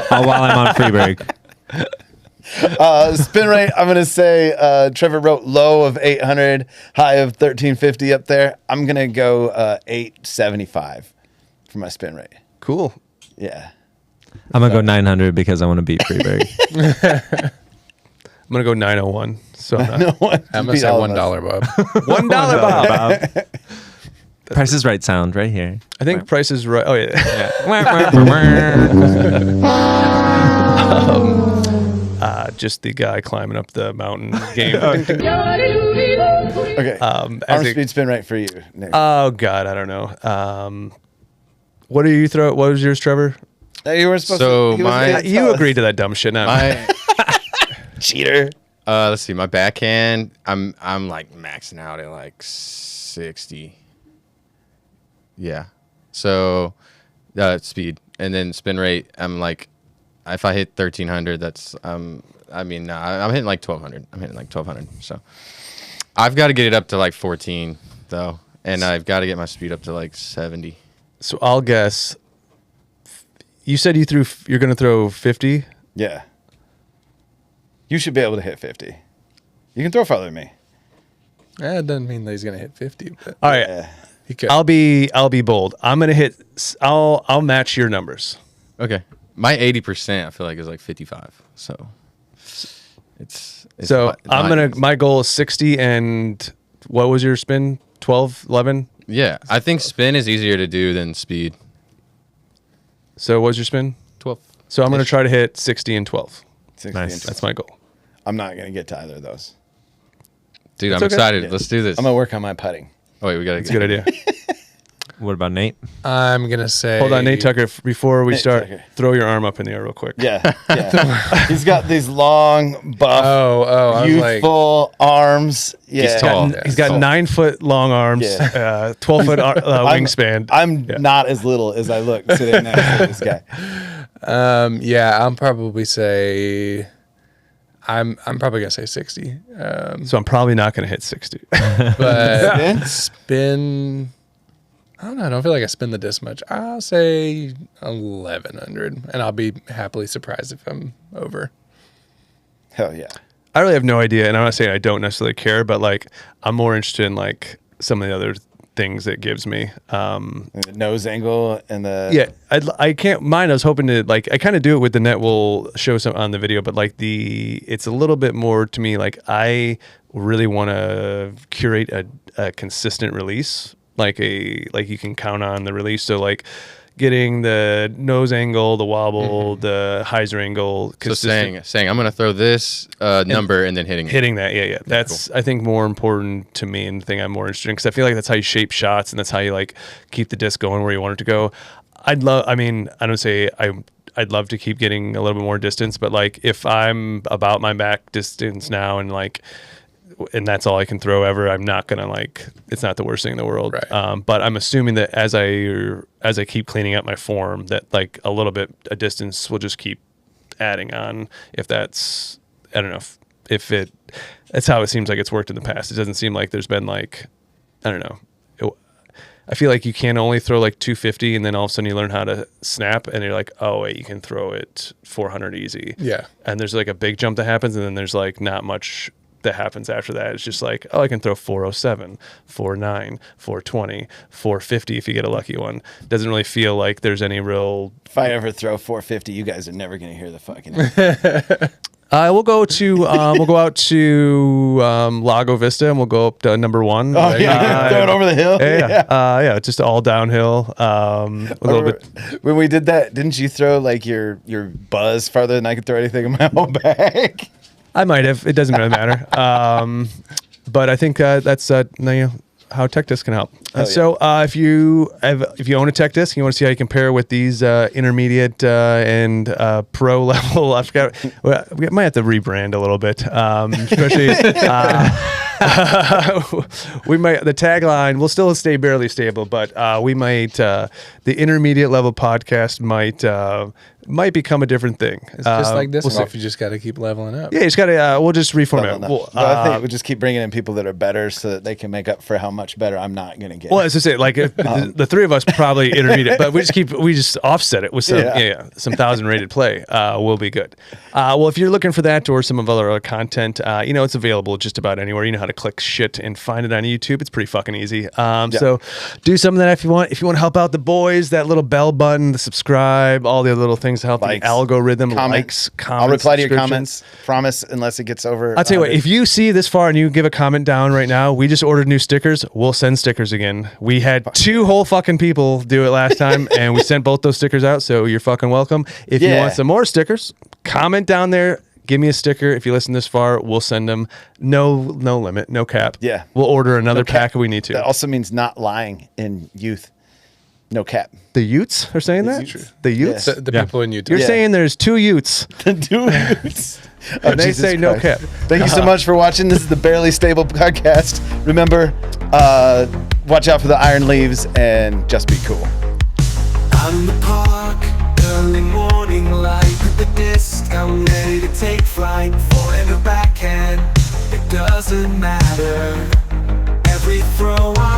while I'm on Freeburg. Spin rate, I'm going to say Trevor wrote low of 800, high of 1350 up there. I'm going to go 875 for my spin rate. Cool. Yeah. I'm gonna go 900 because I want to beat Freeburg. I'm gonna go 901. So I'm not, I'm going to say $1, Bob. $1, Bob. Price is Right sound right here. I think Price is right. Oh yeah. Just the guy climbing up the mountain game. Okay. as Arm a- speed spin rate for you, Nick. Oh God, I don't know. What do you throw? What was yours, Trevor? You were supposed So to. he was my- gonna You tell us. agreed to that dumb shit. Not me. My Cheater. let's see, my backhand. I'm like maxing out at like 60. Yeah. So speed and then spin rate. I'm like, if I hit 1300, that's I'm hitting like 1200. I'm hitting like 1200. So I've got to get it up to like 14 though, and I've got to get my speed up to like 70. So I'll guess. You said you're gonna throw 50. Yeah. You should be able to hit 50. You can throw farther than me. It doesn't mean that he's going to hit 50, but All right. Yeah. he could. I'll be bold. I'm gonna hit. I'll match your numbers. Okay. My 80% I feel like is like 55. So it's So not- I'm gonna. My goal is 60. And what was your spin? 12, 11. Yeah, I think spin is easier to do than speed. So what's your spin? 12. So I'm gonna try to hit 60 and 12. 60 Nice. and 12. That's my goal. I'm not going to get to either of those. Dude, I'm okay. excited. Yeah. Let's do this. I'm going to work on my putting. Oh wait, we gotta. It's a good idea. What about Nate? I'm going to say. Hold on, Nate Tucker. Before we Nate start, Tucker. throw your arm up in the air real quick. Yeah. Yeah. He's got these long, buff, Oh, I was like. youthful arms. Yeah. tall. He's got Tall. 9 foot long arms, Yeah. 12 foot wingspan. I'm not as little as I look sitting next to this guy. Yeah, I'll probably say. I'm probably gonna say 60. So I'm probably not gonna hit 60. But Spin? spin. I don't know. I don't feel like I spin the disc much. I'll say 1100, and I'll be happily surprised if I'm over. Hell yeah. I really have no idea, and I'm not saying I don't necessarily care, but like I'm more interested in like some of the other things it gives me. And the nose angle and the. Yeah, I can't mind. I was hoping to like I kind of do it with the net. We'll show some on the video, but like it's a little bit more to me. Like I really want to curate a consistent release, like you can count on the release. So like getting the nose angle, the wobble, the hyzer angle. So saying I'm gonna throw this number and then hitting that, yeah. That's I think more important to me, and the thing I'm more interested in because I feel like that's how you shape shots and that's how you like keep the disc going where you want it to go. I'd love to keep getting a little bit more distance, but like if I'm about my back distance now and that's all I can throw ever, I'm not gonna like. It's not the worst thing in the world. Right. But I'm assuming that as I keep cleaning up my form, that like a distance will just keep adding on. If that's, I don't know if that's how it seems like it's worked in the past. It doesn't seem like there's been like, I don't know. I feel like you can only throw like 250, and then all of a sudden you learn how to snap, and you're like, oh wait, you can throw it 400 easy. Yeah. And there's like a big jump that happens, and then there's like not much that happens after that. It's just like, oh, I can throw 407, 49, 420, 450 if you get a lucky one. Doesn't really feel like there's any real. If I ever throw 450, you guys are never going to hear the fucking. We'll go out to Lago Vista, and we'll go up to number 1. Oh yeah, throw it over the hill. Yeah, just all downhill. A little bit. When we did that, didn't you throw like your buzz farther than I could throw anything in my whole bag? I might have. It doesn't really matter. But I think that's how tech disc can help. So if you own a tech disc, you want to see how you compare with these intermediate and pro level. I forgot. We might have to rebrand a little bit, especially. We might the tagline will still stay barely stable, but we might the intermediate level podcast might become a different thing. It's just like this stuff. You just got to keep leveling up. Yeah, you just got to. We'll just reformat. I think we'll just keep bringing in people that are better, so that they can make up for how much better I'm not going to get. Well, as I say, like the three of us probably intermediate, but we just offset it with some some 1,000 rated play. We'll be good. Well, if you're looking for that or some of other content, it's available just about anywhere. You know how to click shit and find it on YouTube. It's pretty fucking easy. So do some of that if you want. If you want to help out the boys, that little bell button, the subscribe, all the other little things to help the algorithm. Comments. I'll reply to your comments. Promise, unless it gets over. I'll tell you what. If you see this far and you give a comment down right now, we just ordered new stickers. We'll send stickers again. We had 2 whole fucking people do it last time, and we sent both those stickers out. So you're fucking welcome. If you want some more stickers, comment down there. Give me a sticker. If you listen this far, we'll send them. No limit, no cap. Yeah. We'll order another pack if we need to. That also means not lying in youth. No cap. The Utes are saying that? The Utes? Yeah. The people in Utah. You're saying there's 2 Utes. The 2 Utes. And they say no cap. Thank you so much for watching. This is the Barely Stable podcast. Remember, watch out for the iron leaves and just be cool. I'm in the park, early morning light with the disc. I'm ready to take flight, forehand or backhand, it doesn't matter. Every throw I